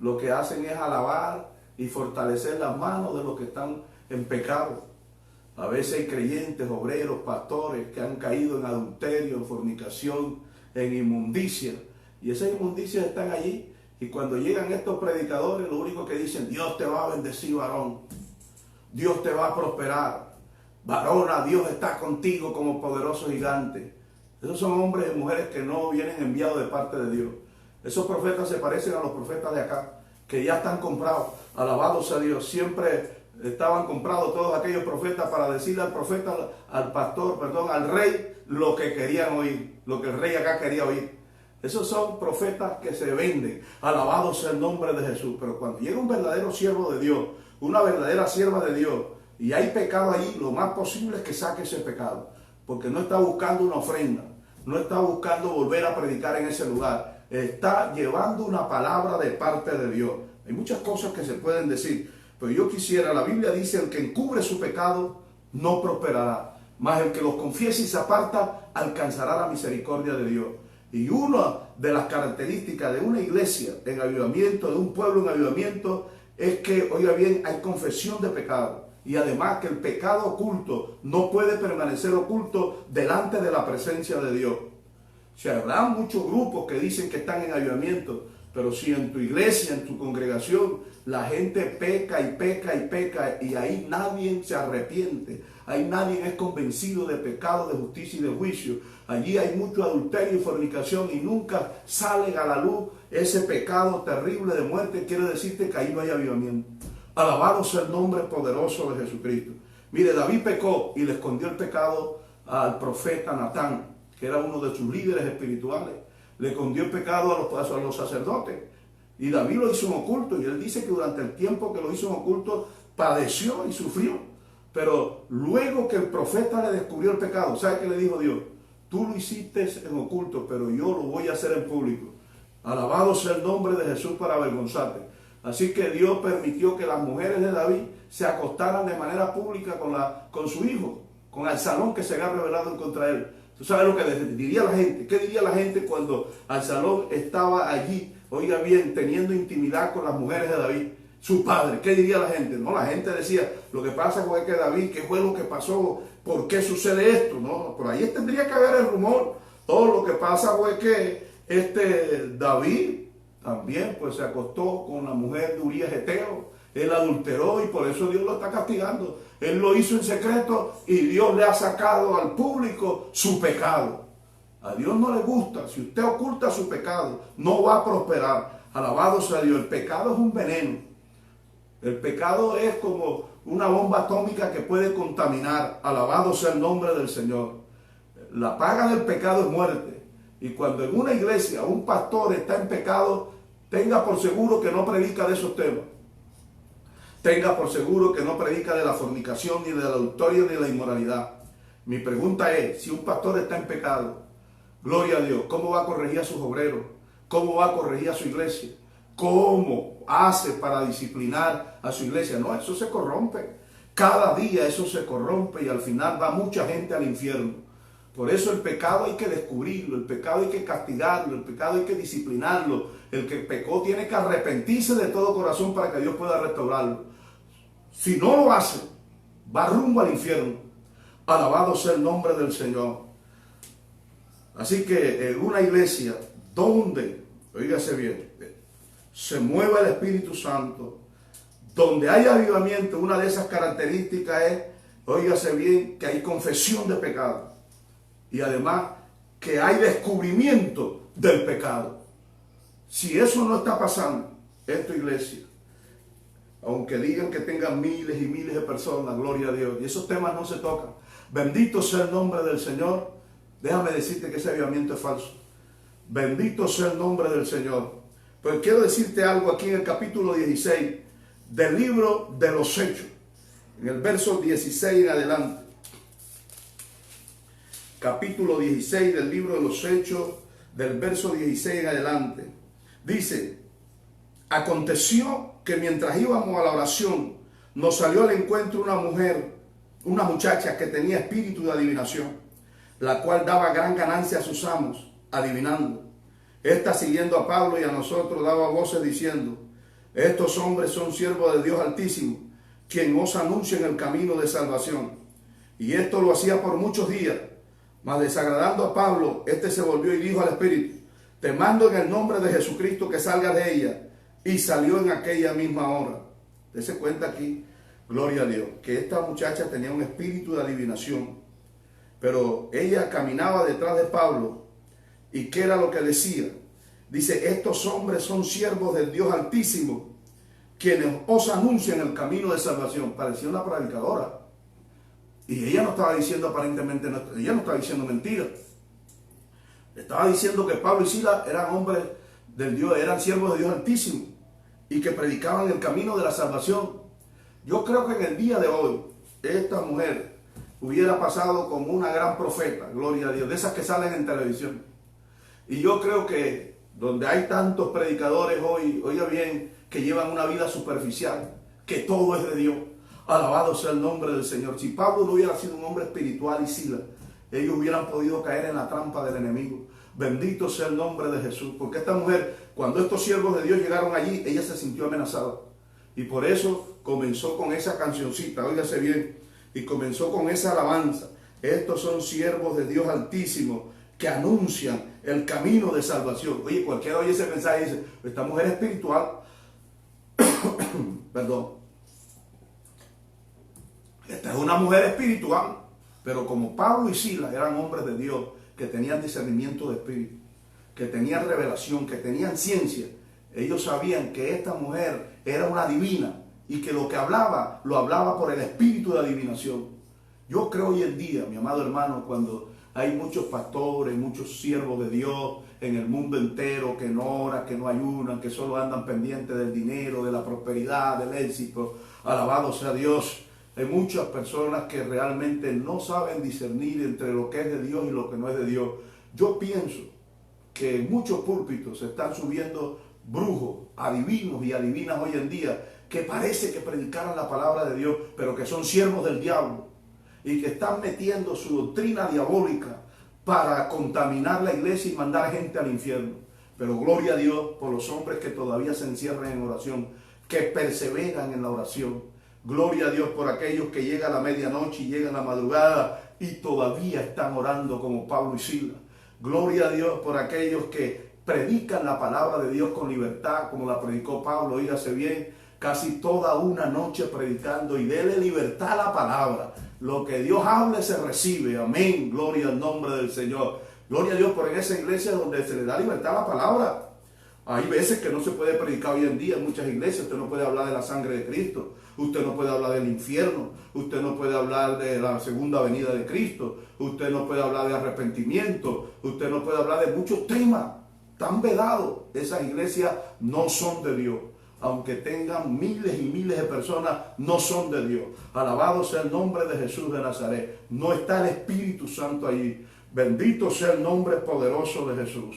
lo que hacen es alabar y fortalecer las manos de los que están en pecado. A veces hay creyentes, obreros, pastores que han caído en adulterio, en fornicación, en inmundicia. Y esas inmundicias están allí. Y cuando llegan estos predicadores, lo único que dicen: Dios te va a bendecir, varón. Dios te va a prosperar. Varona, Dios está contigo como poderoso gigante. Esos son hombres y mujeres que no vienen enviados de parte de Dios. Esos profetas se parecen a los profetas de acá, que ya están comprados. Alabado sea Dios. Siempre estaban comprados todos aquellos profetas para decirle al profeta, al pastor, perdón, al rey, lo que querían oír, lo que el rey acá quería oír. Esos son profetas que se venden. Alabado sea el nombre de Jesús. Pero cuando llega un verdadero siervo de Dios, una verdadera sierva de Dios, y hay pecado allí, lo más posible es que saque ese pecado, porque no está buscando una ofrenda, no está buscando volver a predicar en ese lugar, está llevando una palabra de parte de Dios. Hay muchas cosas que se pueden decir, pero yo quisiera, la Biblia dice: el que encubre su pecado no prosperará, mas el que los confiese y se aparta alcanzará la misericordia de Dios. Y una de las características de una iglesia en avivamiento, de un pueblo en avivamiento, es que, oiga bien, hay confesión de pecado. Y además que el pecado oculto no puede permanecer oculto delante de la presencia de Dios. O sea, habrá muchos grupos que dicen que están en avivamiento, pero si en tu iglesia, en tu congregación, la gente peca y peca y peca y ahí nadie se arrepiente, ahí nadie es convencido de pecado, de justicia y de juicio, allí hay mucho adulterio y fornicación y nunca salen a la luz ese pecado terrible de muerte, quiere decirte que ahí no hay avivamiento. Alabado sea el nombre poderoso de Jesucristo. Mire, David pecó y le escondió el pecado al profeta Natán, que era uno de sus líderes espirituales. Le escondió el pecado a los sacerdotes. Y David lo hizo en oculto. Y él dice que durante el tiempo que lo hizo en oculto, padeció y sufrió. Pero luego que el profeta le descubrió el pecado, ¿sabe qué le dijo Dios? Tú lo hiciste en oculto, pero yo lo voy a hacer en público. Alabado sea el nombre de Jesús para avergonzarte. Así que Dios permitió que las mujeres de David se acostaran de manera pública con su hijo, con Absalón que se había rebelado en contra él. ¿Tú sabes lo que diría la gente? ¿Qué diría la gente cuando Absalón estaba allí, oiga bien, teniendo intimidad con las mujeres de David? Su padre, ¿qué diría la gente? No, la gente decía, lo que pasa fue que David, ¿qué fue lo que pasó? ¿Por qué sucede esto? No, por ahí tendría que haber el rumor. Todo lo que pasa fue que David también pues se acostó con la mujer de Urías Eteo. Él adulteró y por eso Dios lo está castigando. Él lo hizo en secreto y Dios le ha sacado al público su pecado. A Dios no le gusta. Si usted oculta su pecado, no va a prosperar. Alabado sea Dios. El pecado es un veneno. El pecado es como una bomba atómica que puede contaminar. Alabado sea el nombre del Señor. La paga del pecado es muerte. Y cuando en una iglesia un pastor está en pecado, tenga por seguro que no predica de esos temas. Tenga por seguro que no predica de la fornicación, ni del adulterio, ni de la inmoralidad. Mi pregunta es, si un pastor está en pecado, gloria a Dios, ¿cómo va a corregir a sus obreros? ¿Cómo va a corregir a su iglesia? ¿Cómo hace para disciplinar a su iglesia? No, eso se corrompe. Cada día eso se corrompe y al final va mucha gente al infierno. Por eso el pecado hay que descubrirlo, el pecado hay que castigarlo, el pecado hay que disciplinarlo. El que pecó tiene que arrepentirse de todo corazón para que Dios pueda restaurarlo. Si no lo hace, va rumbo al infierno. Alabado sea el nombre del Señor. Así que en una iglesia donde, oígase bien, se mueva el Espíritu Santo, donde hay avivamiento, una de esas características es, oígase bien, que hay confesión de pecado. Y además que hay descubrimiento del pecado. Si eso no está pasando en tu iglesia, aunque digan que tengan miles y miles de personas, gloria a Dios, y esos temas no se tocan, bendito sea el nombre del Señor, déjame decirte que ese avivamiento es falso. Bendito sea el nombre del Señor. Pues quiero decirte algo aquí en el capítulo 16 del libro de los Hechos, en el verso 16 en adelante. Capítulo 16 del libro de los Hechos, del verso 16 en adelante. Dice, aconteció que mientras íbamos a la oración, nos salió al encuentro una muchacha que tenía espíritu de adivinación, la cual daba gran ganancia a sus amos, adivinando. Esta, siguiendo a Pablo y a nosotros, daba voces diciendo, estos hombres son siervos de Dios Altísimo, quien os anuncia en el camino de salvación. Y esto lo hacía por muchos días. Mas desagradando a Pablo, este se volvió y dijo al Espíritu, te mando en el nombre de Jesucristo que salgas de ella. Y salió en aquella misma hora. Dese cuenta aquí, gloria a Dios, que esta muchacha tenía un espíritu de adivinación. Pero ella caminaba detrás de Pablo. ¿Y qué era lo que decía? Dice, estos hombres son siervos del Dios Altísimo, quienes os anuncian el camino de salvación. Parecía una predicadora. Y ella no estaba diciendo aparentemente, ella no estaba diciendo mentiras. Estaba diciendo que Pablo y Silas eran hombres del Dios, eran siervos de Dios Altísimo y que predicaban el camino de la salvación. Yo creo que en el día de hoy, esta mujer hubiera pasado como una gran profeta, gloria a Dios, de esas que salen en televisión. Y yo creo que donde hay tantos predicadores hoy, oiga bien, que llevan una vida superficial, que todo es de Dios. Alabado sea el nombre del Señor. Si Pablo no hubiera sido un hombre espiritual y Silas, ellos hubieran podido caer en la trampa del enemigo. Bendito sea el nombre de Jesús. Porque esta mujer, cuando estos siervos de Dios llegaron allí, ella se sintió amenazada. Y por eso comenzó con esa cancioncita, óigase bien, y comenzó con esa alabanza. Estos son siervos de Dios Altísimo que anuncian el camino de salvación. Oye, cualquiera oye ese mensaje y dice, esta mujer espiritual, perdón, esta es una mujer espiritual. Pero como Pablo y Silas eran hombres de Dios, que tenían discernimiento de espíritu, que tenían revelación, que tenían ciencia, ellos sabían que esta mujer era una divina y que lo que hablaba, lo hablaba por el espíritu de adivinación. Yo creo hoy en día, mi amado hermano, cuando hay muchos pastores, muchos siervos de Dios en el mundo entero que no oran, que no ayunan, que solo andan pendientes del dinero, de la prosperidad, del éxito, alabado sea Dios. Hay muchas personas que realmente no saben discernir entre lo que es de Dios y lo que no es de Dios. Yo pienso que en muchos púlpitos se están subiendo brujos, adivinos y adivinas hoy en día que parece que predicaran la palabra de Dios, pero que son siervos del diablo y que están metiendo su doctrina diabólica para contaminar la iglesia y mandar gente al infierno. Pero gloria a Dios por los hombres que todavía se encierran en oración, que perseveran en la oración. Gloria a Dios por aquellos que llegan a la medianoche y llegan a la madrugada y todavía están orando como Pablo y Silas. Gloria a Dios por aquellos que predican la palabra de Dios con libertad, como la predicó Pablo, oígase bien, casi toda una noche predicando y dele libertad a la palabra. Lo que Dios hable se recibe, amén, gloria al nombre del Señor. Gloria a Dios por en esa iglesia donde se le da libertad a la palabra. Hay veces que no se puede predicar hoy en día en muchas iglesias. Usted no puede hablar de la sangre de Cristo. Usted no puede hablar del infierno. Usted no puede hablar de la segunda venida de Cristo. Usted no puede hablar de arrepentimiento. Usted no puede hablar de muchos temas tan vedados. Esas iglesias no son de Dios. Aunque tengan miles y miles de personas, no son de Dios. Alabado sea el nombre de Jesús de Nazaret. No está el Espíritu Santo allí. Bendito sea el nombre poderoso de Jesús.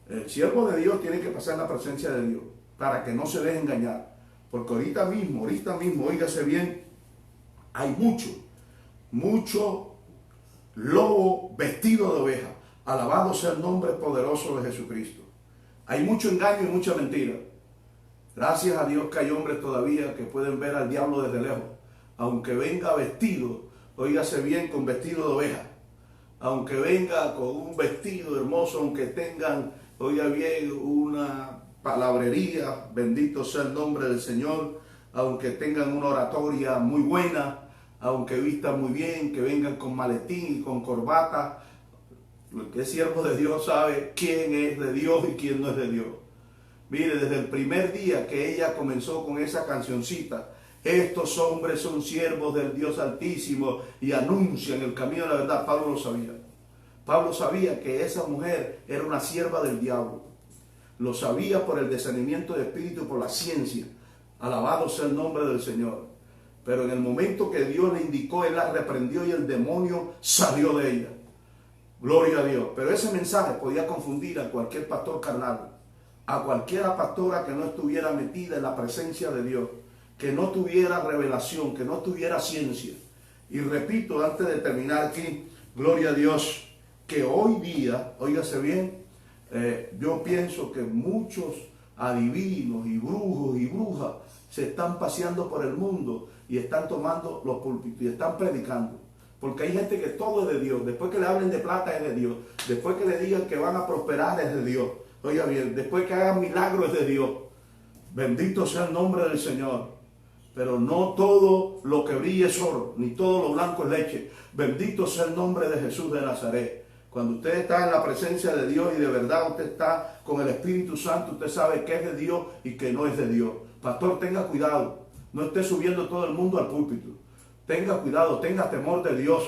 El siervo de Dios tiene que pasar en la presencia de Dios para que no se deje engañar. Porque ahorita mismo, óigase bien, hay mucho lobo vestido de oveja. Alabado sea el nombre poderoso de Jesucristo. Hay mucho engaño y mucha mentira. Gracias a Dios que hay hombres todavía que pueden ver al diablo desde lejos. Aunque venga vestido, óigase bien, con vestido de oveja. Aunque venga con un vestido hermoso, aunque tengan, oiga bien, una palabrería, bendito sea el nombre del Señor, aunque tengan una oratoria muy buena, aunque vistan muy bien, que vengan con maletín y con corbata. El que es siervo de Dios sabe quién es de Dios y quién no es de Dios. Mire, desde el primer día que ella comenzó con esa cancioncita, estos hombres son siervos del Dios Altísimo y anuncian el camino de la verdad. Pablo lo sabía. Pablo sabía que esa mujer era una sierva del diablo. Lo sabía por el discernimiento de espíritu y por la ciencia. Alabado sea el nombre del Señor. Pero en el momento que Dios le indicó, él la reprendió y el demonio salió de ella. Gloria a Dios. Pero ese mensaje podía confundir a cualquier pastor carnal, a cualquiera pastora que no estuviera metida en la presencia de Dios, que no tuviera revelación, que no tuviera ciencia. Y repito, antes de terminar aquí, gloria a Dios, que hoy día, óigase bien, yo pienso que muchos adivinos y brujos y brujas se están paseando por el mundo y están tomando los púlpitos y están predicando. Porque hay gente que todo es de Dios. Después que le hablen de plata es de Dios. Después que le digan que van a prosperar es de Dios. Oiga bien, después que hagan milagros es de Dios. Bendito sea el nombre del Señor. Pero no todo lo que brilla es oro, ni todo lo blanco es leche. Bendito sea el nombre de Jesús de Nazaret. Cuando usted está en la presencia de Dios y de verdad usted está con el Espíritu Santo, usted sabe que es de Dios y que no es de Dios. Pastor, tenga cuidado. No esté subiendo todo el mundo al púlpito. Tenga cuidado, tenga temor de Dios.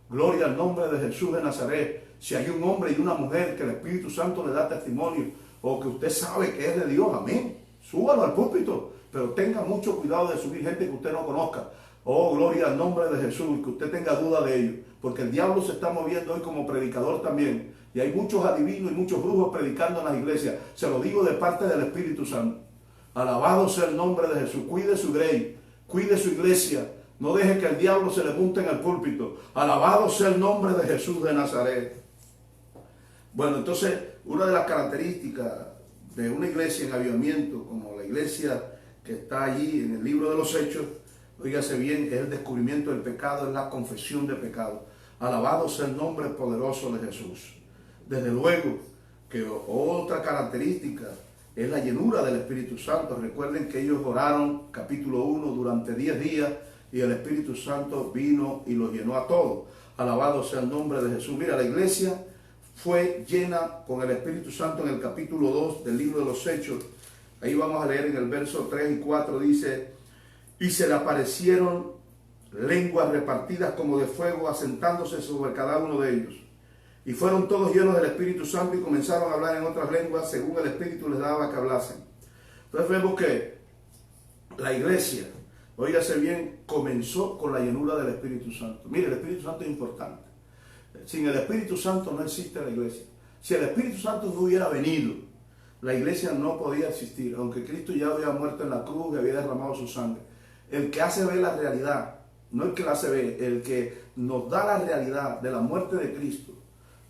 Gloria al nombre de Jesús de Nazaret. Si hay un hombre y una mujer que el Espíritu Santo le da testimonio o que usted sabe que es de Dios, amén, súbalo al púlpito. Pero tenga mucho cuidado de subir gente que usted no conozca. Oh, gloria al nombre de Jesús, que usted tenga duda de ello. Porque el diablo se está moviendo hoy como predicador también. Y hay muchos adivinos y muchos brujos predicando en las iglesias. Se lo digo de parte del Espíritu Santo. Alabado sea el nombre de Jesús. Cuide su grey, cuide su iglesia. No deje que el diablo se le monte en el púlpito. Alabado sea el nombre de Jesús de Nazaret. Bueno, entonces, una de las características de una iglesia en avivamiento, como la iglesia que está allí en el libro de los Hechos, oígase bien, es el descubrimiento del pecado, es la confesión de pecado. Alabado sea el nombre poderoso de Jesús. Desde luego que otra característica es la llenura del Espíritu Santo. Recuerden que ellos oraron, capítulo 1, durante 10 días, y el Espíritu Santo vino y los llenó a todos. Alabado sea el nombre de Jesús. Mira, la iglesia fue llena con el Espíritu Santo en el capítulo 2 del libro de los Hechos. Ahí vamos a leer en el verso 3 y 4, dice: y se le aparecieron lenguas repartidas como de fuego, asentándose sobre cada uno de ellos. Y fueron todos llenos del Espíritu Santo y comenzaron a hablar en otras lenguas según el Espíritu les daba que hablasen. Entonces vemos que la iglesia, óigase bien, comenzó con la llenura del Espíritu Santo. Mire, el Espíritu Santo es importante. Sin el Espíritu Santo no existe la iglesia. Si el Espíritu Santo no hubiera venido, la iglesia no podía existir, aunque Cristo ya había muerto en la cruz y había derramado su sangre. El que hace ver la realidad, no el que la hace ver, el que nos da la realidad de la muerte de Cristo,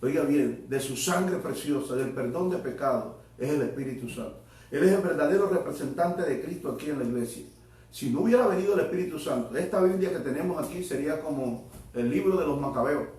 oiga bien, de su sangre preciosa, del perdón de pecados, es el Espíritu Santo. Él es el verdadero representante de Cristo aquí en la iglesia. Si no hubiera venido el Espíritu Santo, esta Biblia que tenemos aquí sería como el libro de los Macabeos,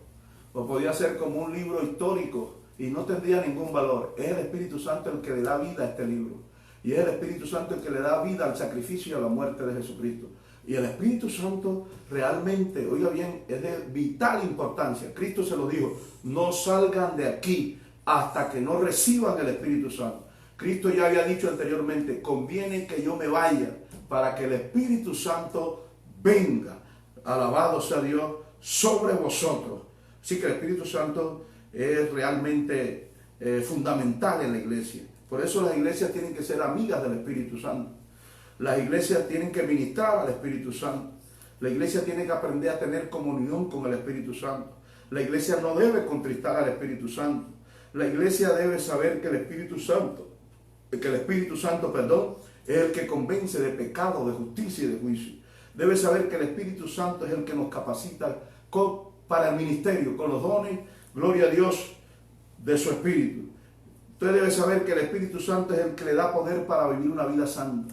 o podría ser como un libro histórico y no tendría ningún valor. Es el Espíritu Santo el que le da vida a este libro, y es el Espíritu Santo el que le da vida al sacrificio y a la muerte de Jesucristo. Y el Espíritu Santo realmente, oiga bien, es de vital importancia. Cristo se lo dijo: no salgan de aquí hasta que no reciban el Espíritu Santo. Cristo ya había dicho anteriormente: conviene que yo me vaya para que el Espíritu Santo venga, alabado sea Dios, sobre vosotros. Así que el Espíritu Santo es realmente fundamental en la iglesia. Por eso las iglesias tienen que ser amigas del Espíritu Santo. Las iglesias tienen que ministrar al Espíritu Santo. La iglesia tiene que aprender a tener comunión con el Espíritu Santo. La iglesia no debe contristar al Espíritu Santo. La iglesia debe saber que el Espíritu Santo, es el que convence de pecado, de justicia y de juicio. Debe saber que el Espíritu Santo es el que nos capacita para el ministerio, con los dones, gloria a Dios, de su Espíritu. Usted debe saber que el Espíritu Santo es el que le da poder para vivir una vida santa.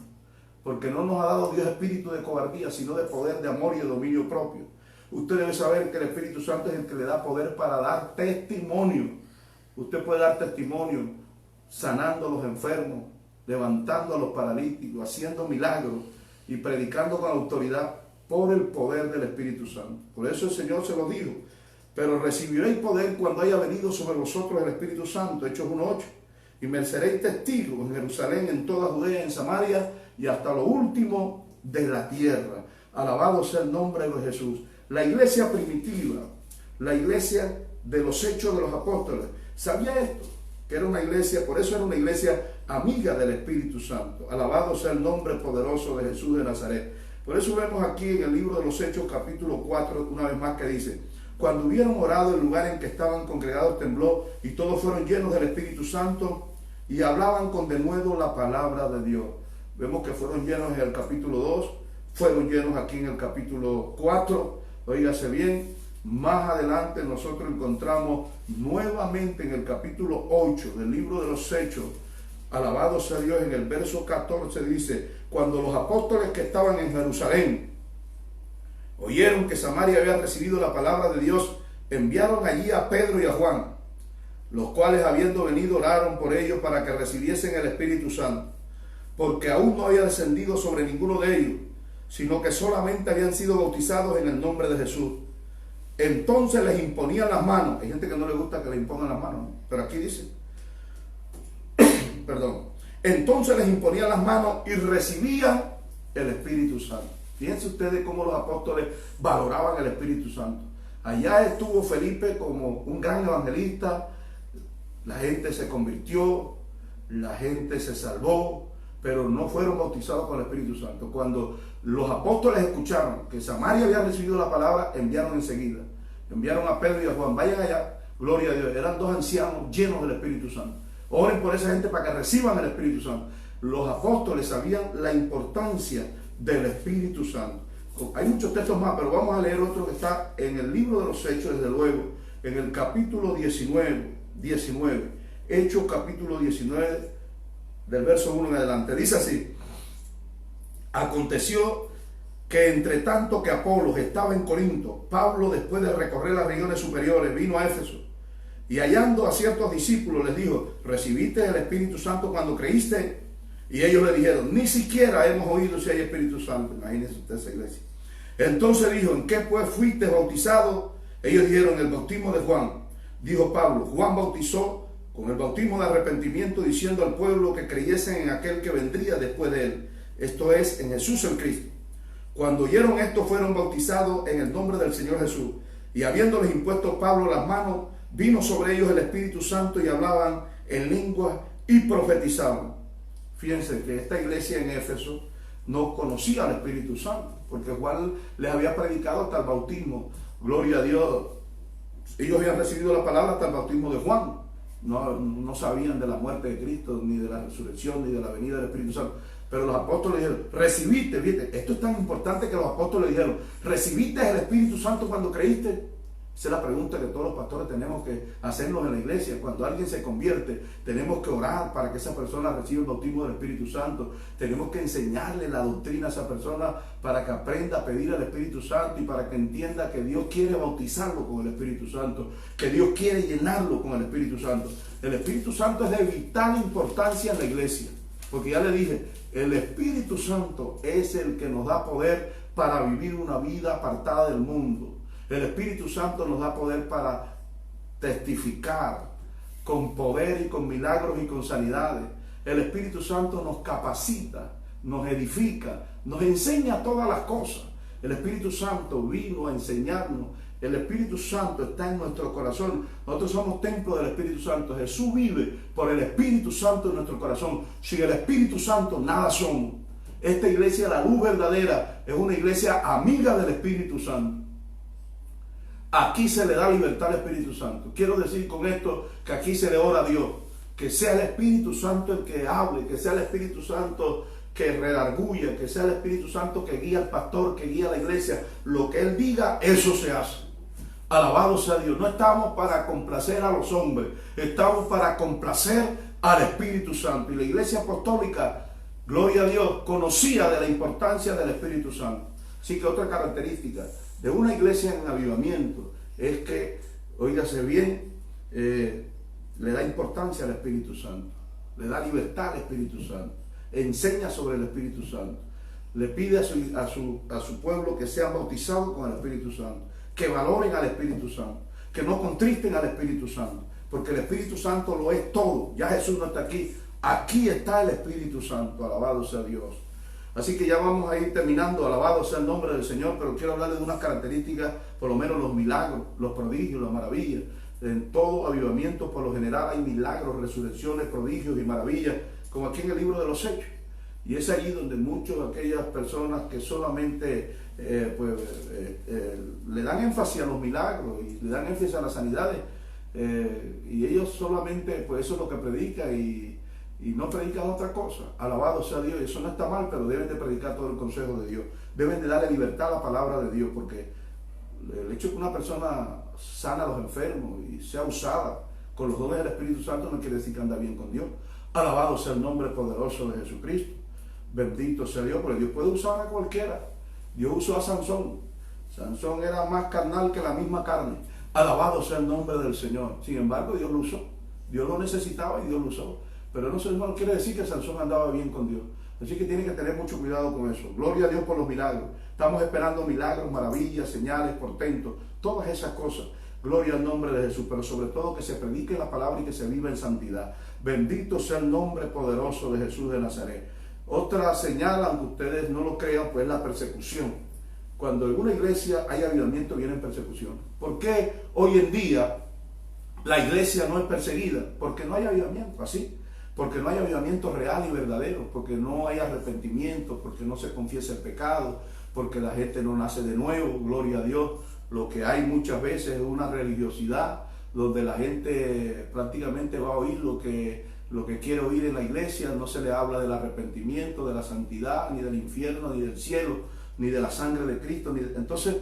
Porque no nos ha dado Dios espíritu de cobardía, sino de poder, de amor y de dominio propio. Usted debe saber que el Espíritu Santo es el que le da poder para dar testimonio. Usted puede dar testimonio sanando a los enfermos, levantando a los paralíticos, haciendo milagros y predicando con autoridad por el poder del Espíritu Santo. Por eso el Señor se lo dijo: pero recibiréis poder cuando haya venido sobre vosotros el Espíritu Santo, Hechos 1:8, y me seréis testigos en Jerusalén, en toda Judea, en Samaria y hasta lo último de la tierra. Alabado sea el nombre de Jesús. La iglesia primitiva, la iglesia de los Hechos de los Apóstoles, sabía esto, que era una iglesia, por eso era una iglesia amiga del Espíritu Santo. Alabado sea el nombre poderoso de Jesús de Nazaret. Por eso vemos aquí en el libro de los Hechos, capítulo 4, una vez más, que dice: cuando hubieron orado, el lugar en que estaban congregados tembló, y todos fueron llenos del Espíritu Santo y hablaban con denuedo la palabra de Dios. Vemos que fueron llenos en el capítulo 2, fueron llenos aquí en el capítulo 4, oígase bien. Más adelante nosotros encontramos nuevamente en el capítulo 8 del libro de los Hechos, alabado sea Dios, en el verso 14 dice: cuando los apóstoles que estaban en Jerusalén oyeron que Samaria había recibido la palabra de Dios, enviaron allí a Pedro y a Juan, los cuales, habiendo venido, oraron por ellos para que recibiesen el Espíritu Santo, porque aún no había descendido sobre ninguno de ellos, sino que solamente habían sido bautizados en el nombre de Jesús. Entonces les imponían las manos. Hay gente que no le gusta que le impongan las manos, ¿no? Pero aquí dice, perdón, entonces les imponían las manos y recibían el Espíritu Santo. Fíjense ustedes cómo los apóstoles valoraban el Espíritu Santo. Allá estuvo Felipe como un gran evangelista, la gente se convirtió, la gente se salvó, pero no fueron bautizados con el Espíritu Santo. Cuando los apóstoles escucharon que Samaria había recibido la palabra, enviaron enseguida. Enviaron a Pedro y a Juan: vayan allá, gloria a Dios. Eran dos ancianos llenos del Espíritu Santo. Oren por esa gente para que reciban el Espíritu Santo. Los apóstoles sabían la importancia del Espíritu Santo. Hay muchos textos más, pero vamos a leer otro que está en el libro de los Hechos, desde luego, en el capítulo 19. Hechos capítulo 19, del verso 1 en adelante. Dice así: Aconteció que entre tanto que Apolos estaba en Corinto, Pablo, después de recorrer las regiones superiores, vino a Éfeso, y hallando a ciertos discípulos les dijo: ¿recibiste el Espíritu Santo cuando creíste? Y ellos le dijeron: ni siquiera hemos oído si hay Espíritu Santo. Imagínense usted esa iglesia. Entonces dijo: ¿en qué pues fuiste bautizado? Ellos dijeron: el bautismo de Juan. Dijo Pablo: Juan bautizó con el bautismo de arrepentimiento, diciendo al pueblo que creyesen en aquel que vendría después de él, esto es, en Jesús el Cristo. Cuando oyeron esto, fueron bautizados en el nombre del Señor Jesús. Y habiéndoles impuesto Pablo las manos, vino sobre ellos el Espíritu Santo, y hablaban en lengua y profetizaban. Fíjense que esta iglesia en Éfeso no conocía al Espíritu Santo, porque Juan les había predicado hasta el bautismo. Gloria a Dios. Ellos habían recibido la palabra hasta el bautismo de Juan. No sabían de la muerte de Cristo, ni de la resurrección, ni de la venida del Espíritu Santo. Pero los apóstoles dijeron: recibiste, fíjate, esto es tan importante que los apóstoles dijeron: ¿recibiste el Espíritu Santo cuando creíste? Esa es la pregunta que todos los pastores tenemos que hacernos en la iglesia. Cuando alguien se convierte, tenemos que orar para que esa persona reciba el bautismo del Espíritu Santo. Tenemos que enseñarle la doctrina a esa persona para que aprenda a pedir al Espíritu Santo y para que entienda que Dios quiere bautizarlo con el Espíritu Santo, que Dios quiere llenarlo con el Espíritu Santo. El Espíritu Santo es de vital importancia en la iglesia, porque ya le dije, el Espíritu Santo es el que nos da poder para vivir una vida apartada del mundo. El Espíritu Santo nos da poder para testificar con poder y con milagros y con sanidades. El Espíritu Santo nos capacita, nos edifica, nos enseña todas las cosas. El Espíritu Santo vino a enseñarnos. El Espíritu Santo está en nuestro corazón. Nosotros somos templo del Espíritu Santo. Jesús vive por el Espíritu Santo en nuestro corazón. Sin el Espíritu Santo nada somos. Esta iglesia, la luz verdadera, es una iglesia amiga del Espíritu Santo. Aquí se le da libertad al Espíritu Santo. Quiero decir con esto que aquí se le ora a Dios. Que sea el Espíritu Santo el que hable, que sea el Espíritu Santo que redarguya, que sea el Espíritu Santo que guía al pastor, que guía a la iglesia. Lo que Él diga, eso se hace. Alabado sea Dios. No estamos para complacer a los hombres, estamos para complacer al Espíritu Santo. Y la iglesia apostólica, gloria a Dios, conocía de la importancia del Espíritu Santo. Así que otra característica de una iglesia en avivamiento es que, óigase bien, le da importancia al Espíritu Santo, le da libertad al Espíritu Santo, enseña sobre el Espíritu Santo, le pide a su pueblo que sean bautizados con el Espíritu Santo, que valoren al Espíritu Santo, que no contristen al Espíritu Santo, porque el Espíritu Santo lo es todo. Ya Jesús no está aquí, aquí está el Espíritu Santo, alabado sea Dios. Así que ya vamos a ir terminando, alabado sea el nombre del Señor, pero quiero hablarles de unas características, por lo menos los milagros, los prodigios, las maravillas. En todo avivamiento, por lo general, hay milagros, resurrecciones, prodigios y maravillas, como aquí en el libro de los Hechos. Y es ahí donde muchas de aquellas personas que solamente le dan énfasis a los milagros y le dan énfasis a las sanidades, y ellos solamente, pues eso es lo que predican y no predican otra cosa. Alabado sea Dios. Eso no está mal, pero deben de predicar todo el consejo de Dios. Deben de darle libertad a la palabra de Dios, porque el hecho de que una persona sana a los enfermos y sea usada con los dones del Espíritu Santo no quiere decir que anda bien con Dios. Alabado sea el nombre poderoso de Jesucristo. Bendito sea Dios, porque Dios puede usar a cualquiera. Dios usó a Sansón. Sansón era más carnal que la misma carne. Alabado sea el nombre del Señor. Sin embargo, Dios lo usó. Dios lo necesitaba y Dios lo usó. Pero no quiere decir que Sansón andaba bien con Dios. Así que tiene que tener mucho cuidado con eso. Gloria a Dios por los milagros. Estamos esperando milagros, maravillas, señales, portentos, todas esas cosas. Gloria al nombre de Jesús, pero sobre todo que se predique la palabra y que se viva en santidad. Bendito sea el nombre poderoso de Jesús de Nazaret. Otra señal, aunque ustedes no lo crean, pues la persecución. Cuando en una iglesia hay avivamiento, viene persecución. ¿Por qué hoy en día la iglesia no es perseguida? Porque no hay avivamiento, así. Porque no hay avivamiento real y verdadero, porque no hay arrepentimiento, porque no se confiesa el pecado, porque la gente no nace de nuevo, gloria a Dios. Lo que hay muchas veces es una religiosidad donde la gente prácticamente va a oír lo que quiere oír en la iglesia. No se le habla del arrepentimiento, de la santidad, ni del infierno, ni del cielo, ni de la sangre de Cristo. Entonces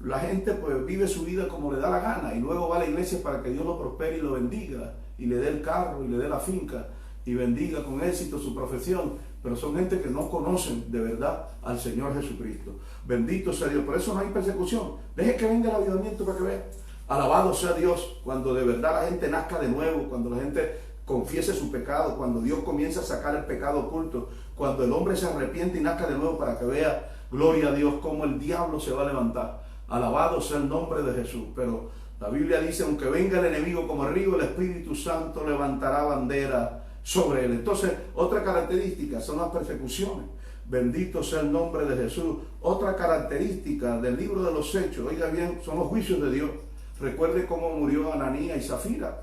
la gente pues vive su vida como le da la gana y luego va a la iglesia para que Dios lo prospere y lo bendiga y le dé el carro y le dé la finca. y bendiga con éxito su profesión, pero son gente que no conocen de verdad al Señor Jesucristo. Bendito sea Dios. Por eso no hay persecución. Deje que venga el avivamiento para que vea. Alabado sea Dios. Cuando de verdad la gente nazca de nuevo, cuando la gente confiese su pecado, cuando Dios comienza a sacar el pecado oculto, cuando el hombre se arrepiente y nazca de nuevo, para que vea, gloria a Dios, cómo el diablo se va a levantar. Alabado sea el nombre de Jesús. Pero la Biblia dice, aunque venga el enemigo como el río, el Espíritu Santo levantará bandera sobre él. Entonces, otra característica son las persecuciones. Bendito sea el nombre de Jesús. Otra característica del libro de los Hechos, oiga bien, son los juicios de Dios. Recuerde cómo murió Ananías y Zafira.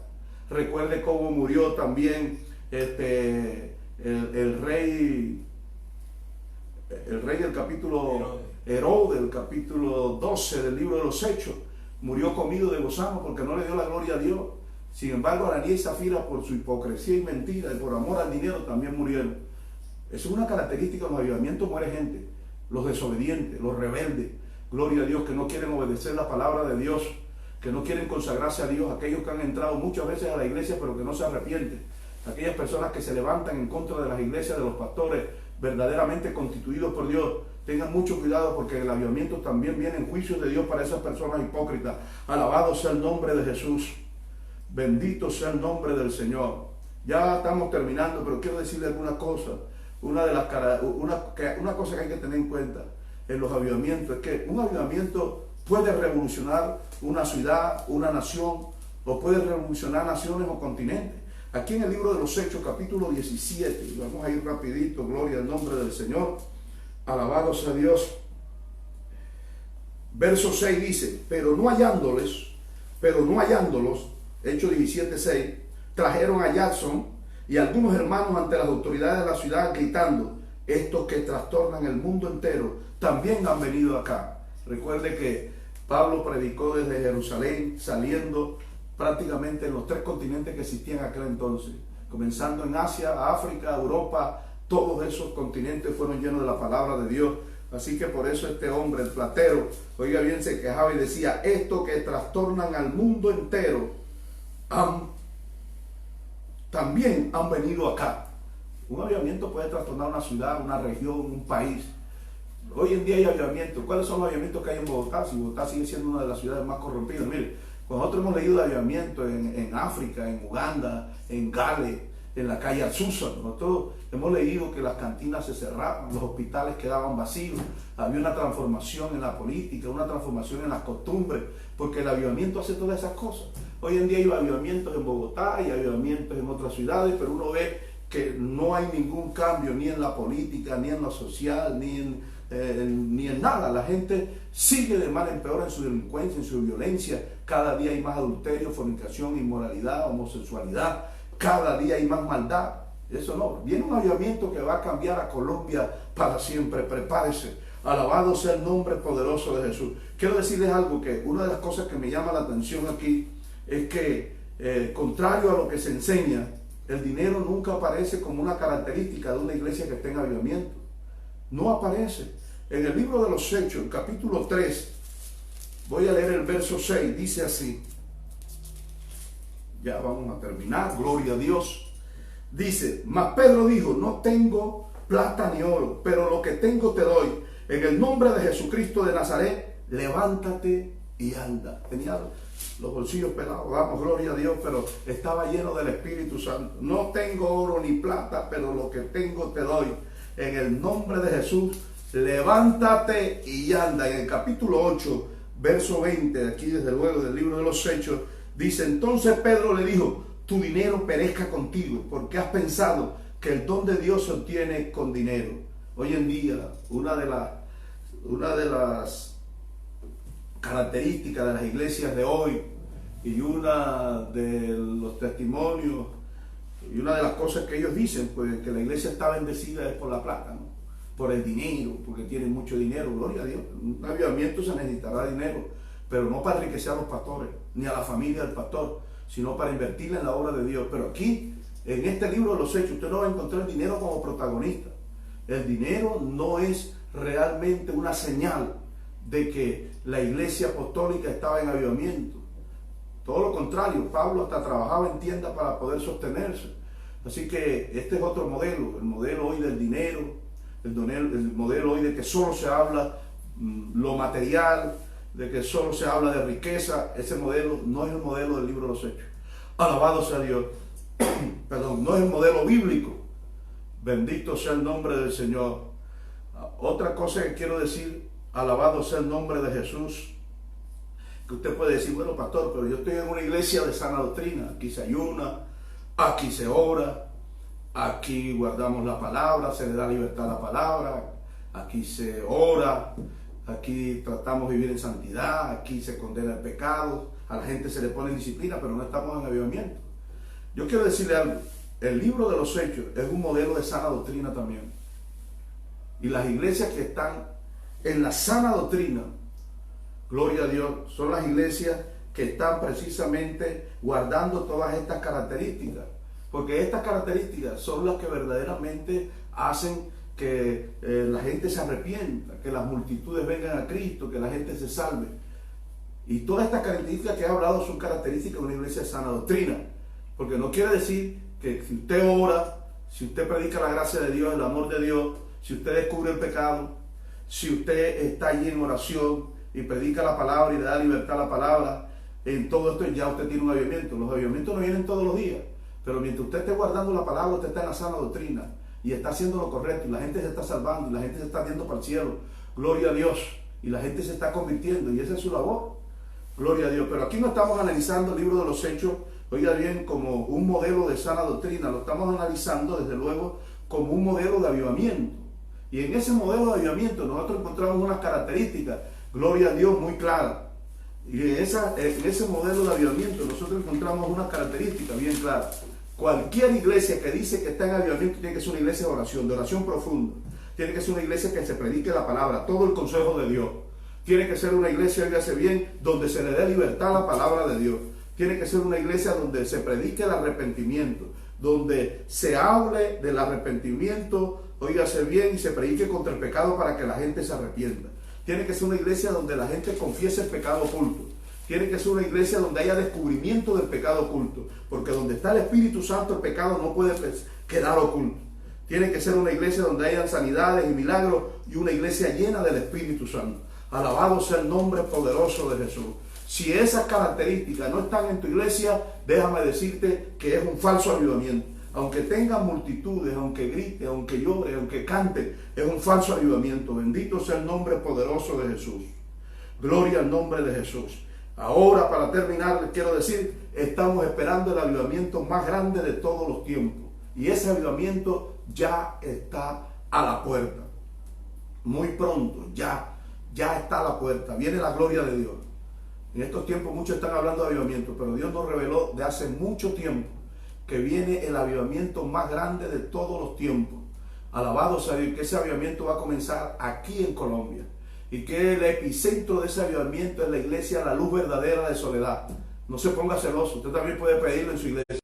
Recuerde cómo murió también el rey del capítulo Herodes, del capítulo 12 del libro de los Hechos. Murió comido de gusano porque no le dio la gloria a Dios. Sin embargo, Ananías y Zafira, por su hipocresía y mentira y por amor al dinero, también murieron. Eso es una característica de los avivamientos, muere gente. Los desobedientes, los rebeldes, gloria a Dios, que no quieren obedecer la palabra de Dios, que no quieren consagrarse a Dios, aquellos que han entrado muchas veces a la iglesia pero que no se arrepienten, aquellas personas que se levantan en contra de las iglesias, de los pastores verdaderamente constituidos por Dios. Tengan mucho cuidado, porque en el avivamiento también vienen juicios de Dios para esas personas hipócritas. Alabado sea el nombre de Jesús. Bendito sea el nombre del Señor. Ya estamos terminando, pero quiero decirle alguna cosa. Una cosa que hay que tener en cuenta en los avivamientos es que un avivamiento puede revolucionar una ciudad, una nación, o puede revolucionar naciones o continentes. Aquí en el libro de los Hechos, capítulo 17, vamos a ir rapidito, gloria al nombre del Señor, alabado sea Dios. Verso 6 dice, pero no hallándolos, Hechos 17:6, trajeron a Jackson y algunos hermanos ante las autoridades de la ciudad gritando, estos que trastornan el mundo entero también han venido acá. Recuerde que Pablo predicó desde Jerusalén, saliendo prácticamente en los 3 continentes que existían en aquel entonces, comenzando en Asia, África, Europa. Todos esos continentes fueron llenos de la palabra de Dios. Así que por eso este hombre, el platero, oiga bien, se quejaba y decía, estos que trastornan al mundo entero también han venido acá. Un avivamiento puede trastornar una ciudad, una región, un país. Hoy en día hay avivamientos. ¿Cuáles son los avivamientos que hay en Bogotá? Si Bogotá sigue siendo una de las ciudades más corrompidas. Mire, nosotros hemos leído de avivamientos en África, en Uganda, en Gales, en la calle Azusa. Nosotros hemos leído que las cantinas se cerraban, los hospitales quedaban vacíos, había una transformación en la política, una transformación en las costumbres, porque el avivamiento hace todas esas cosas. Hoy en día hay avivamientos en Bogotá, hay avivamientos en otras ciudades, pero uno ve que no hay ningún cambio ni en la política, ni en lo social, ni en nada. La gente sigue de mal en peor en su delincuencia, en su violencia. Cada día hay más adulterio, fornicación, inmoralidad, homosexualidad. Cada día hay más maldad. Eso no. Viene un avivamiento que va a cambiar a Colombia para siempre. Prepárese. Alabado sea el nombre poderoso de Jesús. Quiero decirles algo, que una de las cosas que me llama la atención aquí es que, contrario a lo que se enseña, el dinero nunca aparece como una característica de una iglesia que esté en avivamiento. No aparece. En el libro de los Hechos, capítulo 3, voy a leer el verso 6, dice así. Ya vamos a terminar, gloria a Dios. Dice, mas Pedro dijo, no tengo plata ni oro, pero lo que tengo te doy. En el nombre de Jesucristo de Nazaret, levántate y anda. Tenía los bolsillos pelados, damos gloria a Dios, pero estaba lleno del Espíritu Santo. No tengo oro ni plata, pero lo que tengo te doy. En el nombre de Jesús, levántate y anda. En el capítulo 8, verso 20, aquí desde luego del libro de los Hechos, dice, entonces Pedro le dijo, tu dinero perezca contigo, porque has pensado que el don de Dios se obtiene con dinero. Hoy en día, una de las características de las iglesias de hoy, y una de los testimonios, y una de las cosas que ellos dicen, pues que la iglesia está bendecida es por la plata, ¿no? Por el dinero, porque tienen mucho dinero. Gloria a Dios. Un avivamiento se necesitará dinero, pero no para enriquecer a los pastores, ni a la familia del pastor, sino para invertirla en la obra de Dios. Pero aquí, en este libro de los Hechos, usted no va a encontrar el dinero como protagonista. El dinero no es realmente una señal de que la iglesia apostólica estaba en avivamiento. Todo lo contrario, Pablo hasta trabajaba en tiendas para poder sostenerse. Así que este es otro modelo, el modelo hoy del dinero, el modelo hoy de que solo se habla lo material, de que solo se habla de riqueza. Ese modelo no es el modelo del libro de los Hechos. Alabado sea Dios. Perdón, no es el modelo bíblico. Bendito sea el nombre del Señor. Otra cosa que quiero decir, alabado sea el nombre de Jesús, que usted puede decir, bueno, pastor, pero yo estoy en una iglesia de sana doctrina, aquí se ayuna, aquí se ora, aquí guardamos la palabra, se le da libertad a la palabra, aquí se ora, aquí tratamos de vivir en santidad, aquí se condena el pecado, a la gente se le pone disciplina, pero no estamos en avivamiento. Yo quiero decirle algo, el libro de los Hechos es un modelo de sana doctrina también. Y las iglesias que están en la sana doctrina, gloria a Dios, son las iglesias que están precisamente guardando todas estas características. Porque estas características son las que verdaderamente hacen que la gente se arrepienta, que las multitudes vengan a Cristo, que la gente se salve. Y todas estas características que he hablado son características de una iglesia de sana doctrina. Porque no quiere decir que si usted ora, si usted predica la gracia de Dios, el amor de Dios, si usted descubre el pecado, si usted está allí en oración y predica la palabra y le da libertad a la palabra, en todo esto ya usted tiene un avivamiento. Los avivamientos no vienen todos los días, pero mientras usted esté guardando la palabra, usted está en la sana doctrina y está haciendo lo correcto y la gente se está salvando y la gente se está yendo para el cielo, gloria a Dios, y la gente se está convirtiendo y esa es su labor, gloria a Dios. Pero aquí no estamos analizando el libro de los Hechos, oiga bien, como un modelo de sana doctrina, lo estamos analizando desde luego como un modelo de avivamiento. Y en ese modelo de avivamiento nosotros encontramos unas características, gloria a Dios, muy claras. Y en ese modelo de avivamiento nosotros encontramos unas características bien claras. Cualquier iglesia que dice que está en avivamiento tiene que ser una iglesia de oración profunda. Tiene que ser una iglesia que se predique la palabra, todo el consejo de Dios. Tiene que ser una iglesia, óigase bien, donde se le dé libertad a la palabra de Dios. Tiene que ser una iglesia donde se predique el arrepentimiento, donde se hable del arrepentimiento, óigase bien, y se predique contra el pecado para que la gente se arrepienta. Tiene que ser una iglesia donde la gente confiese el pecado oculto. Tiene que ser una iglesia donde haya descubrimiento del pecado oculto, porque donde está el Espíritu Santo el pecado no puede quedar oculto. Tiene que ser una iglesia donde hayan sanidades y milagros y una iglesia llena del Espíritu Santo. Alabado sea el nombre poderoso de Jesús. Si esas características no están en tu iglesia, déjame decirte que es un falso avivamiento. Aunque tenga multitudes, aunque grite, aunque llore, aunque cante, es un falso avivamiento. Bendito sea el nombre poderoso de Jesús. Gloria al nombre de Jesús. Ahora, para terminar, les quiero decir, estamos esperando el avivamiento más grande de todos los tiempos. Y ese avivamiento ya está a la puerta. Muy pronto, ya está a la puerta. Viene la gloria de Dios. En estos tiempos muchos están hablando de avivamiento, pero Dios nos reveló de hace mucho tiempo que viene el avivamiento más grande de todos los tiempos. Alabado sea Dios, que ese avivamiento va a comenzar aquí en Colombia. Y que el epicentro de ese avivamiento es la iglesia, la luz verdadera de Soledad. No se ponga celoso, usted también puede pedirlo en su iglesia.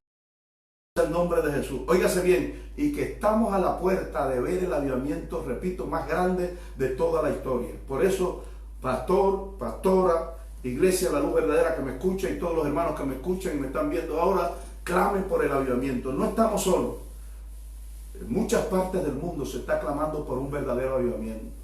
En el nombre de Jesús, óigase bien, y que estamos a la puerta de ver el avivamiento, repito, más grande de toda la historia. Por eso, pastor, pastora, iglesia, la luz verdadera que me escucha y todos los hermanos que me escuchan y me están viendo ahora, clamen por el avivamiento. No estamos solos. En muchas partes del mundo se está clamando por un verdadero avivamiento.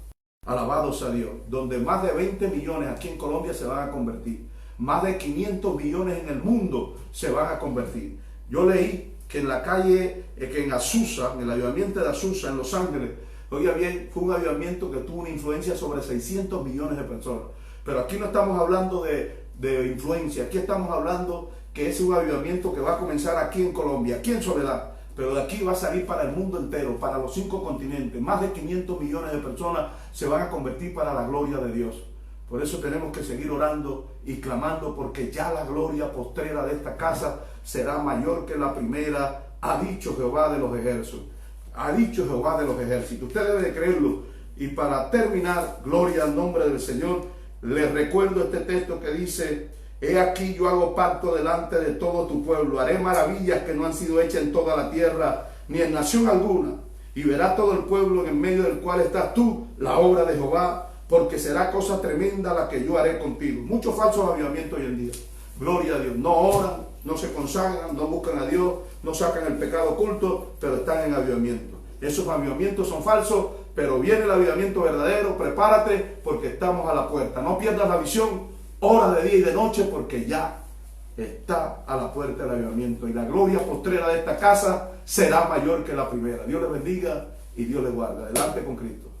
Alabado sea Dios, donde más de 20 millones aquí en Colombia se van a convertir. Más de 500 millones en el mundo se van a convertir. Yo leí que en la calle, que en Azusa, en el avivamiento de Azusa, en Los Ángeles, oiga bien, fue un avivamiento que tuvo una influencia sobre 600 millones de personas. Pero aquí no estamos hablando de influencia, aquí estamos hablando que es un avivamiento que va a comenzar aquí en Colombia, aquí en Soledad. Pero de aquí va a salir para el mundo entero, para los 5 continentes. Más de 500 millones de personas se van a convertir para la gloria de Dios. Por eso tenemos que seguir orando y clamando, porque ya la gloria postrera de esta casa será mayor que la primera, ha dicho Jehová de los ejércitos. Ha dicho Jehová de los ejércitos. Usted debe de creerlo. Y para terminar, gloria al nombre del Señor, les recuerdo este texto que dice: he aquí yo hago pacto delante de todo tu pueblo, haré maravillas que no han sido hechas en toda la tierra, ni en nación alguna, y verá todo el pueblo en el medio del cual estás tú, la obra de Jehová, porque será cosa tremenda la que yo haré contigo. Muchos falsos avivamientos hoy en día, gloria a Dios, no oran, no se consagran, no buscan a Dios, no sacan el pecado oculto, pero están en avivamiento. Esos avivamientos son falsos, pero viene el avivamiento verdadero. Prepárate porque estamos a la puerta. No pierdas la visión, ora de día y de noche, porque ya está a la puerta del avivamiento. Y la gloria postrera de esta casa será mayor que la primera. Dios les bendiga y Dios les guarde. Adelante con Cristo.